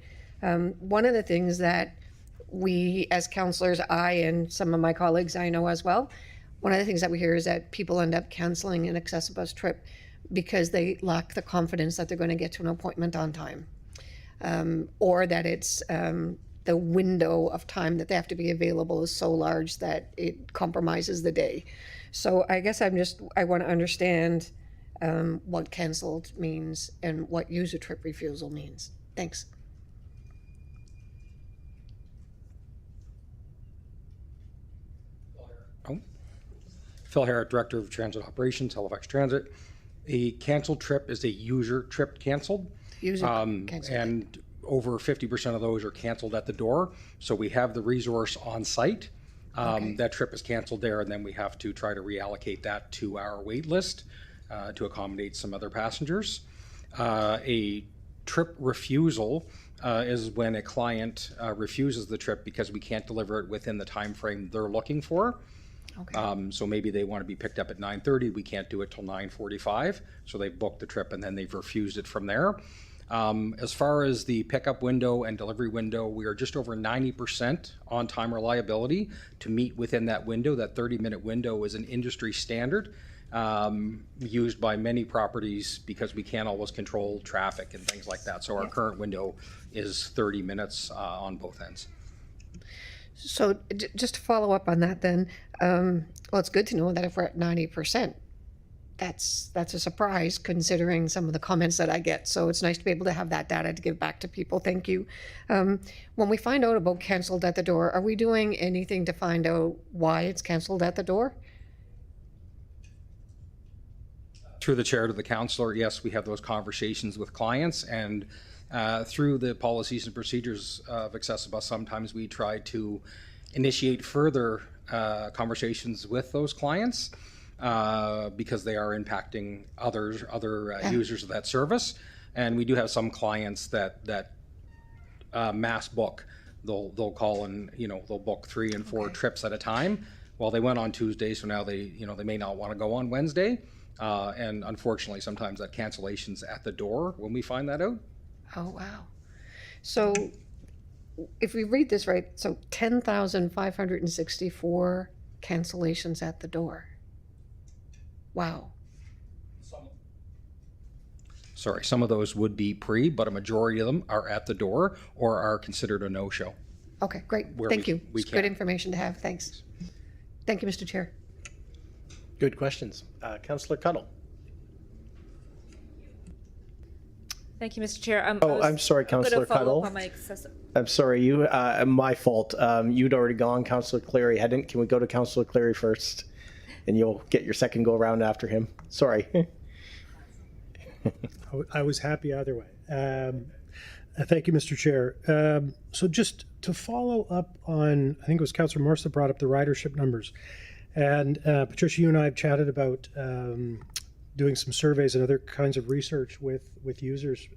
One of the things that we as councillors, I and some of my colleagues I know as well, one of the things that we hear is that people end up canceling an Accessibus trip because they lack the confidence that they're going to get to an appointment on time, or that it's the window of time that they have to be available is so large that it compromises the day. So I guess I want to understand what canceled means and what user trip refusal means. Thanks. Phil Harrott, Director of Transit Operations, Halifax Transit. A canceled trip is a user trip canceled. User canceled. And over 50% of those are canceled at the door. So we have the resource on site. That trip is canceled there, and then we have to try to reallocate that to our wait list to accommodate some other passengers. A trip refusal is when a client refuses the trip because we can't deliver it within the time frame they're looking for. So maybe they want to be picked up at 9:30. We can't do it till 9:45. So they've booked the trip and then they've refused it from there. As far as the pickup window and delivery window, we are just over 90% on-time reliability to meet within that window. That 30-minute window is an industry standard used by many properties because we can't always control traffic and things like that. So our current window is 30 minutes on both ends. So just to follow up on that then, well, it's good to know that if we're at 90%, that's a surprise considering some of the comments that I get. So it's nice to be able to have that data to give back to people. Thank you. When we find out about canceled at the door, are we doing anything to find out why it's canceled at the door? Through the chair to the councillor, yes, we have those conversations with clients, and through the policies and procedures of Accessibus, sometimes we try to initiate further conversations with those clients because they are impacting other users of that service. And we do have some clients that mass book. They'll call and they'll book 3 and 4 trips at a time. Well, they went on Tuesday, so now they may not want to go on Wednesday. And unfortunately, sometimes that cancellation's at the door when we find that out. Oh, wow. So if we read this right, so 10,564 cancellations at the door. Wow. Sorry, some of those would be pre, but a majority of them are at the door or are considered a no-show. Okay, great. Thank you. It's good information to have. Thanks. Thank you, Mr. Chair. Good questions. Councillor Cuttle. Thank you, Mr. Chair. I'm sorry, Councillor Cuddle. I'm sorry, my fault. You'd already gone, Councillor Clary hadn't. Can we go to Councillor Clary first? And you'll get your second go around after him. Sorry. I was happy either way. Thank you, Mr. Chair. So just to follow up on, I think it was Councillor Morse that brought up the ridership numbers. And Patricia, you and I have chatted about doing some surveys and other kinds of research with users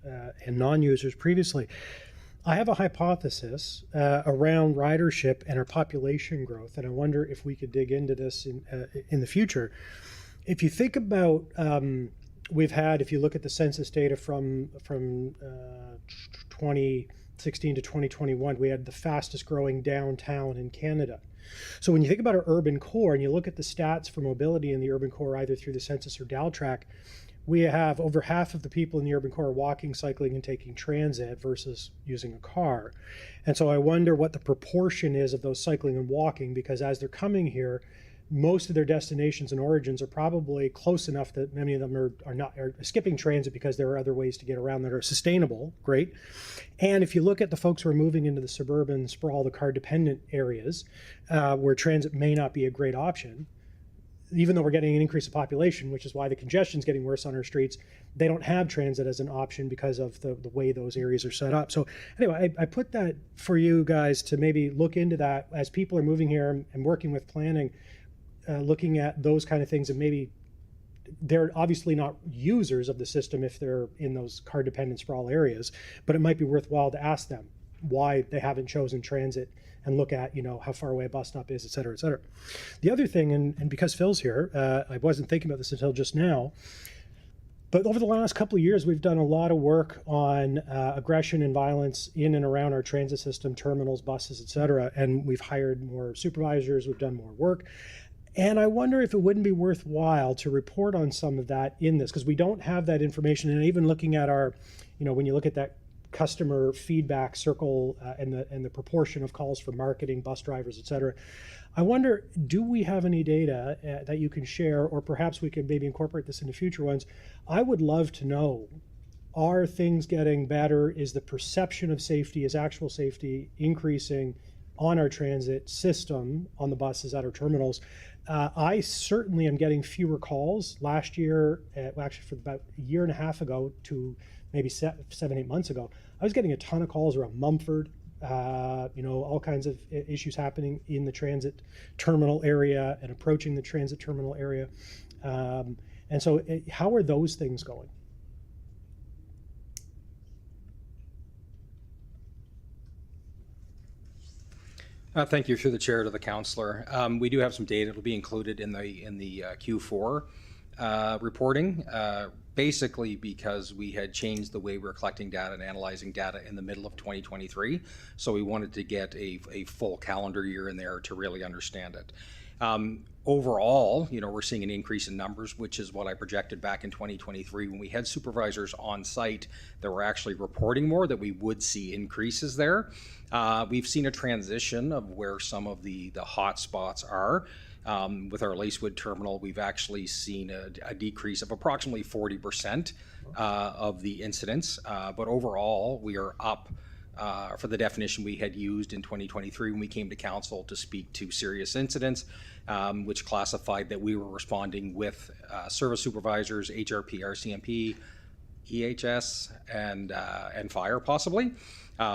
and non-users previously. I have a hypothesis around ridership and our population growth, and I wonder if we could dig into this in the future. If you think about, we've had, if you look at the census data from 2016 to 2021, we had the fastest growing downtown in Canada. So when you think about our urban core and you look at the stats for mobility in the urban core, either through the census or DALTRAC, we have over half of the people in the urban core walking, cycling, and taking transit versus using a car. And so I wonder what the proportion is of those cycling and walking, because as they're coming here, most of their destinations and origins are probably close enough that many of them are skipping transit because there are other ways to get around that are sustainable. Great. And if you look at the folks who are moving into the suburban sprawl, the car dependent areas where transit may not be a great option, even though we're getting an increase in population, which is why the congestion is getting worse on our streets, they don't have transit as an option because of the way those areas are set up. So anyway, I put that for you guys to maybe look into that as people are moving here and working with planning, looking at those kind of things, and maybe they're obviously not users of the system if they're in those car dependent sprawl areas, but it might be worthwhile to ask them why they haven't chosen transit and look at, how far away a bus stop is, et cetera, et cetera. The other thing, and because Phil's here, I wasn't thinking about this until just now, but over the last couple of years, we've done a lot of work on aggression and violence in and around our transit system, terminals, buses, et cetera, and we've hired more supervisors, we've done more work. And I wonder if it wouldn't be worthwhile to report on some of that in this, because we don't have that information. And even looking at our, when you look at that customer feedback circle and the proportion of calls for marketing, bus drivers, et cetera, I wonder, do we have any data that you can share, or perhaps we could maybe incorporate this into future ones? I would love to know, are things getting better? Is the perception of safety, is actual safety increasing on our transit system, on the buses at our terminals? I certainly am getting fewer calls. Last year, actually for about a year and a half ago to maybe 7-8 months ago, I was getting a ton of calls around Mumford, all kinds of issues happening in the transit terminal area and approaching the transit terminal area. And so how are those things going? Thank you, through the chair, to the councillor. We do have some data that will be included in the Q4 reporting, basically because we had changed the way we're collecting data and analyzing data in the middle of 2023. So we wanted to get a full calendar year in there to really understand it. Overall, we're seeing an increase in numbers, which is what I projected back in 2023 when we had supervisors on site that were actually reporting more, that we would see increases there. We've seen a transition of where some of the hot spots are. With our Lacewood terminal, we've actually seen a decrease of approximately 40% of the incidents, but overall we are up for the definition we had used in 2023 when we came to council to speak to serious incidents, which classified that we were responding with service supervisors, HRP, RCMP, EHS, and fire possibly.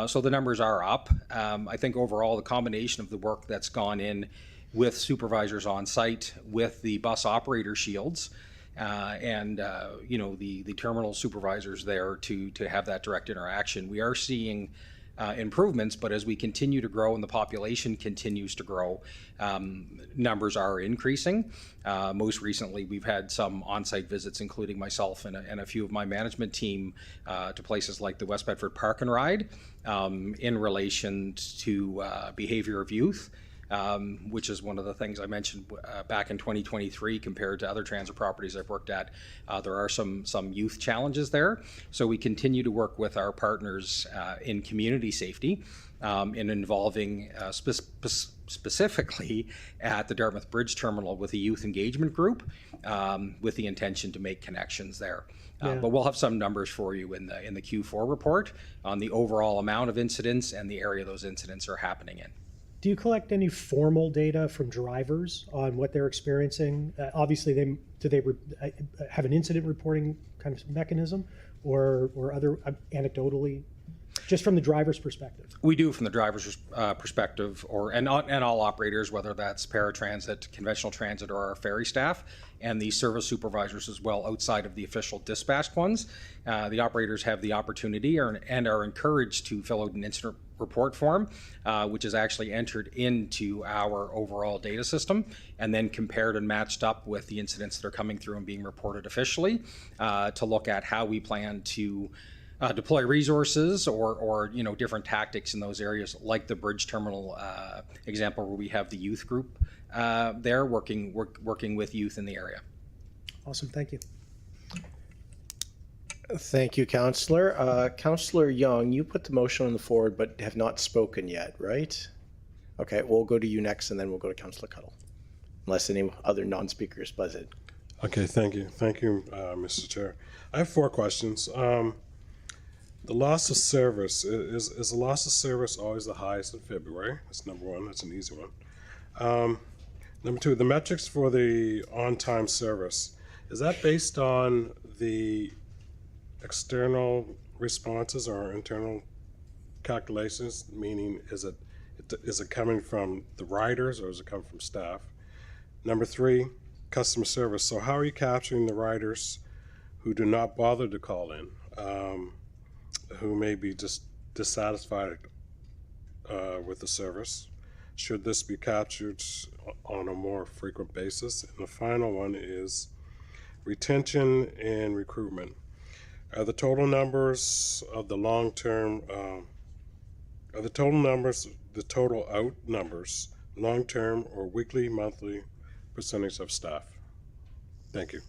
So the numbers are up. I think overall the combination of the work that's gone in with supervisors on site, with the bus operator shields, and the terminal supervisors there to have that direct interaction. We are seeing improvements, but as we continue to grow and the population continues to grow, numbers are increasing. Most recently, we've had some on-site visits, including myself and a few of my management team, to places like the West Bedford Park and Ride in relation to behavior of youth. which is one of the things I mentioned back in 2023 compared to other transit properties I've worked at. There are some youth challenges there. So we continue to work with our partners in community safety in involving specifically at the Dartmouth Bridge Terminal with a youth engagement group with the intention to make connections there. But we'll have some numbers for you in the Q4 report on the overall amount of incidents and the area those incidents are happening in. Do you collect any formal data from drivers on what they're experiencing? Obviously, do they have an incident reporting kind of mechanism, or other anecdotally, just from the driver's perspective? We do from the driver's perspective, and all operators, whether that's paratransit, conventional transit, or our ferry staff, and the service supervisors as well, outside of the official dispatched ones. The operators have the opportunity and are encouraged to fill out an incident report form, which is actually entered into our overall data system and then compared and matched up with the incidents that are coming through and being reported officially to look at how we plan to deploy resources or different tactics in those areas, like the bridge terminal example where we have the youth group there working with youth in the area. Awesome, thank you. Thank you, Councillor. Councillor Young, you put the motion on the floor but have not spoken yet, right? Okay, we'll go to you next and then we'll go to Councillor Cuddle, unless any other non-speakers buzz in. Okay, thank you. Thank you, Mr. Chair. I have 4 questions. The loss of service, is the loss of service always the highest in February? That's number 1. That's an easy one. Number 2, the metrics for the on-time service, is that based on the external responses or internal calculations? Meaning, is it coming from the riders or is it coming from staff? Number 3, customer service. So how are you capturing the riders who do not bother to call in, who may be just dissatisfied with the service? Should this be captured on a more frequent basis? And the final one is retention and recruitment. Are the total numbers of the long-term, the total out numbers, long-term or weekly, monthly percentage of staff? Thank you.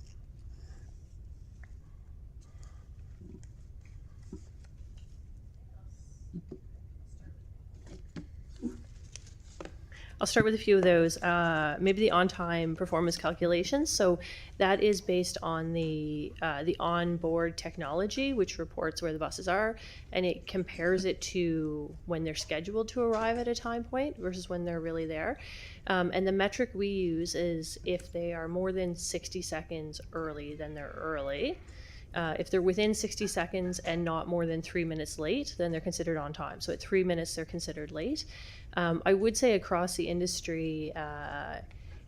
I'll start with a few of those. Maybe the on-time performance calculations. So that is based on the onboard technology, which reports where the buses are, and it compares it to when they're scheduled to arrive at a time point versus when they're really there. And the metric we use is if they are more than 60 seconds early, then they're early. If they're within 60 seconds and not more than 3 minutes late, then they're considered on time. So at 3 minutes, they're considered late. I would say across the industry,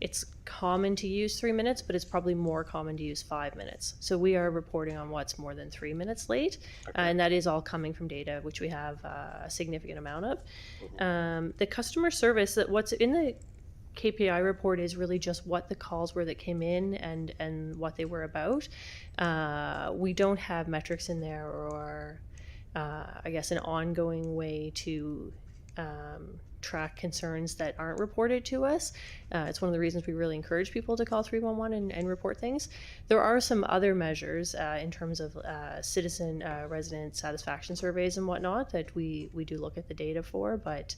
it's common to use 3 minutes, but it's probably more common to use 5 minutes. So we are reporting on what's more than 3 minutes late, and that is all coming from data, which we have a significant amount of. The customer service, what's in the KPI report is really just what the calls were that came in and what they were about. We don't have metrics in there or I guess an ongoing way to track concerns that aren't reported to us. It's one of the reasons we really encourage people to call 311 and report things. There are some other measures in terms of citizen resident satisfaction surveys and whatnot that we do look at the data for, but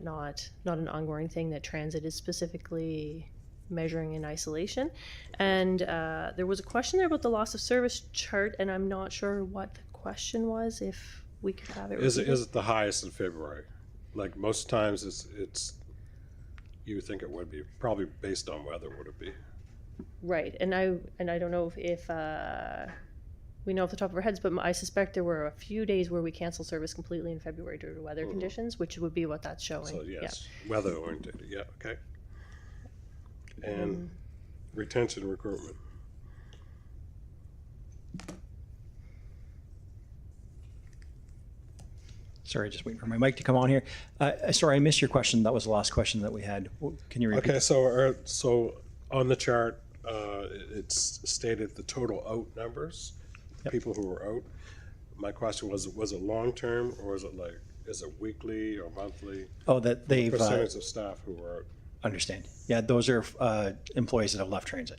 not an ongoing thing that transit is specifically measuring in isolation. And there was a question there about the loss of service chart, and I'm not sure what the question was, if we could have it. Is it the highest in February? Like most times it's you would think it would be, probably based on weather, would it be? Right, and I don't know if we know off the top of our heads, but I suspect there were a few days where we canceled service completely in February due to weather conditions, which would be what that's showing. So yes, weather oriented, yeah, okay. And retention, recruitment. Sorry, just waiting for my mic to come on here. Sorry, I missed your question. That was the last question that we had. Can you repeat? Okay, so on the chart, it's stated the total out numbers, people who were out. My question was it long term or was it like Is it weekly or monthly? Oh, that they've Percentage of staff who are, understand. Yeah, those are employees that have left transit.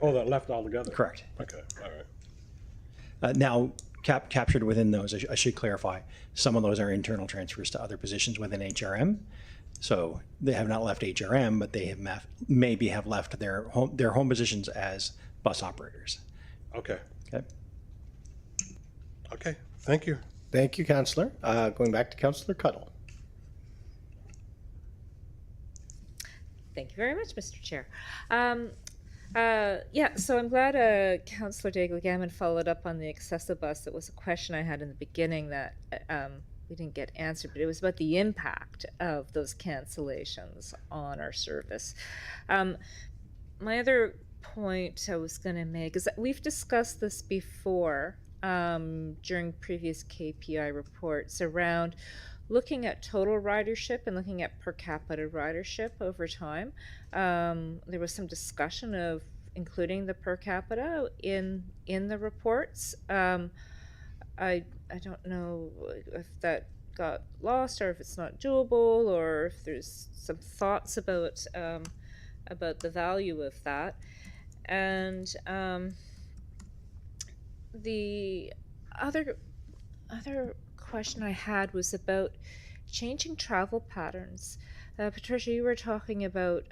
oh, that left altogether? Correct. Okay, all right. Now, captured within those, I should clarify, some of those are internal transfers to other positions within HRM. So they have not left HRM, but they have maybe have left their home positions as bus operators. Okay. Okay. Okay, thank you. Thank you, Councillor. Going back to Councillor Cuddle. Thank you very much, Mr. Chair. Yeah, so I'm glad Councillor Daigle-Gammon followed up on the Accessibus. It was a question I had in the beginning that we didn't get answered, but it was about the impact of those cancellations on our service. My other point I was going to make is that we've discussed this before during previous KPI reports around looking at total ridership and looking at per capita ridership over time. There was some discussion of including the per capita in the reports. I don't know if that got lost or if it's not doable or if there's some thoughts about the value of that. And the other question I had was about changing travel patterns. Patricia, you were talking about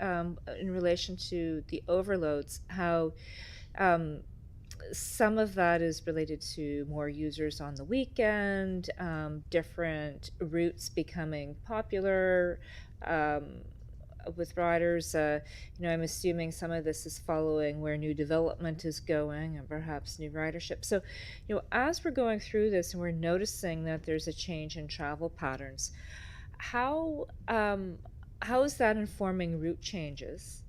in relation to the overloads, how some of that is related to more users on the weekend, different routes becoming popular with riders. I'm assuming some of this is following where new development is going and perhaps new ridership. So, as we're going through this and we're noticing that there's a change in travel patterns, how is that informing route changes?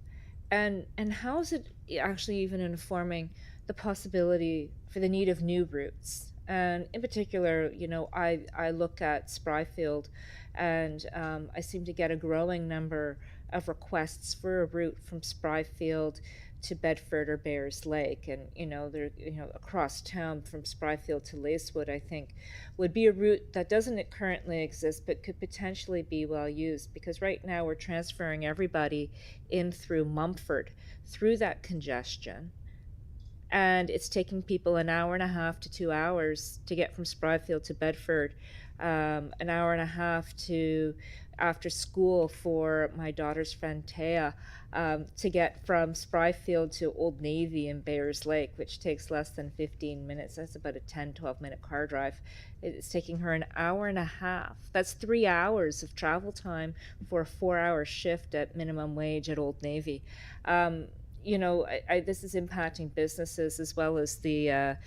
And how is it actually even informing the possibility for the need of new routes? And in particular, I look at Spryfield and I seem to get a growing number of requests for a route from Spryfield to Bedford or Bayers Lake, and they're across town from Spryfield to Lacewood. I think would be a route that doesn't currently exist, but could potentially be well used, because right now we're transferring everybody in through Mumford through that congestion, and it's taking people an hour and a half to 2 hours to get from Spryfield to Bedford, an hour and a half to after school for my daughter's friend Taya, to get from Spryfield to Old Navy and Bayers Lake, which takes less than 15 minutes. That's about a 10-12 minute car drive. It's taking her an hour and a half. That's 3 hours of travel time for a 4-hour shift at minimum wage at Old Navy. This is impacting businesses as well as the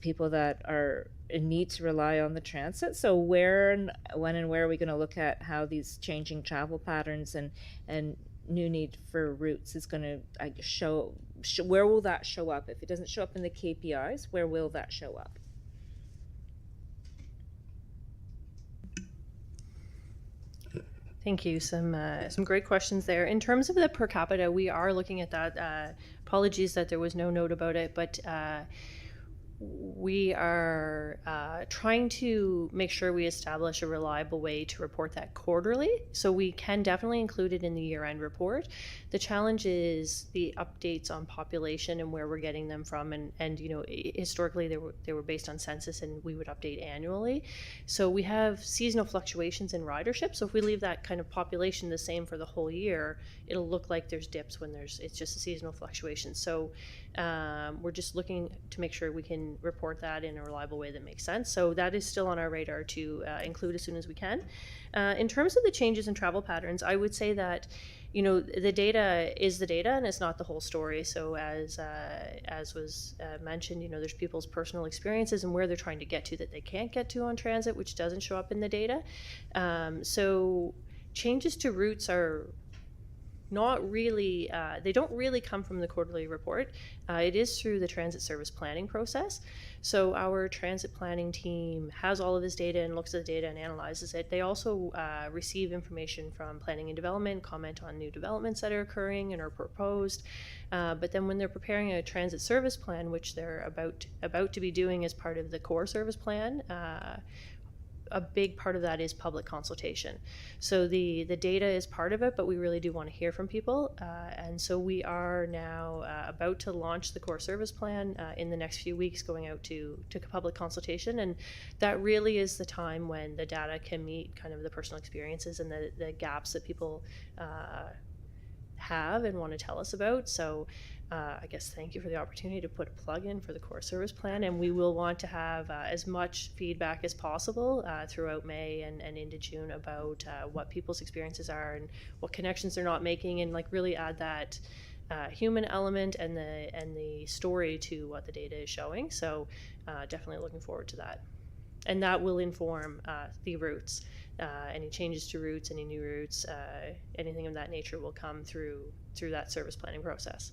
people that are in need to rely on the transit. So when and where are we going to look at how these changing travel patterns and new need for routes is going to show where will that show up? If it doesn't show up in the KPIs, where will that show up? Thank you. Some great questions there. In terms of the per capita, we are looking at that. Apologies that there was no note about it, but we are trying to make sure we establish a reliable way to report that quarterly. So we can definitely include it in the year-end report. The challenge is the updates on population and where we're getting them from. And historically they were based on census, and we would update annually. So we have seasonal fluctuations in ridership. So if we leave that kind of population the same for the whole year, it'll look like there's dips when it's just a seasonal fluctuation. So we're just looking to make sure we can report that in a reliable way that makes sense. So that is still on our radar to include as soon as we can. In terms of the changes in travel patterns, I would say that the data is the data and it's not the whole story. So as was mentioned, there's people's personal experiences and where they're trying to get to that they can't get to on transit, which doesn't show up in the data. So changes to routes are not really, they don't really come from the quarterly report. It is through the transit service planning process. So our transit planning team has all of this data and looks at the data and analyzes it. They also receive information from planning and development, comment on new developments that are occurring and are proposed. But then when they're preparing a transit service plan, which they're about to be doing as part of the core service plan, a big part of that is public consultation. So the data is part of it, but we really do want to hear from people. And so we are now about to launch the core service plan in the next few weeks, going out to public consultation. And that really is the time when the data can meet kind of the personal experiences and the gaps that people have and want to tell us about. So I guess thank you for the opportunity to put a plug in for the core service plan, and we will want to have as much feedback as possible throughout May and into June about what people's experiences are and what connections they're not making, and like really add that human element and the story to what the data is showing. So definitely looking forward to that, and that will inform the routes. Any changes to routes, any new routes, anything of that nature will come through that service planning process.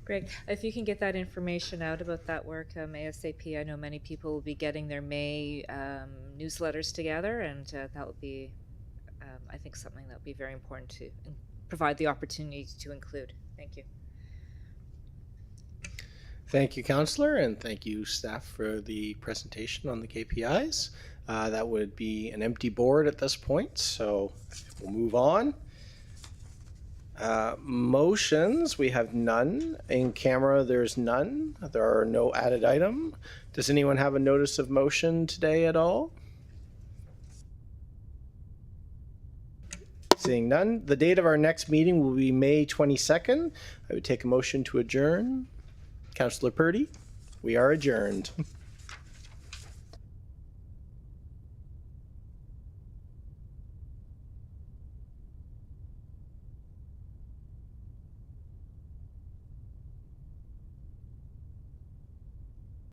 Great. If you can get that information out about that work ASAP, I know many people will be getting their May newsletters together, and that would be, I think, something that would be very important to provide the opportunity to include. Thank you. Thank you, Councillor, and thank you, staff, for the presentation on the KPIs. That would be an empty board at this point, so we'll move on. Motions, we have none. In camera, there's none. There are no added item. Does anyone have a notice of motion today at all? Seeing none. The date of our next meeting will be May 22nd. I would take a motion to adjourn. Councillor Purdy, we are adjourned.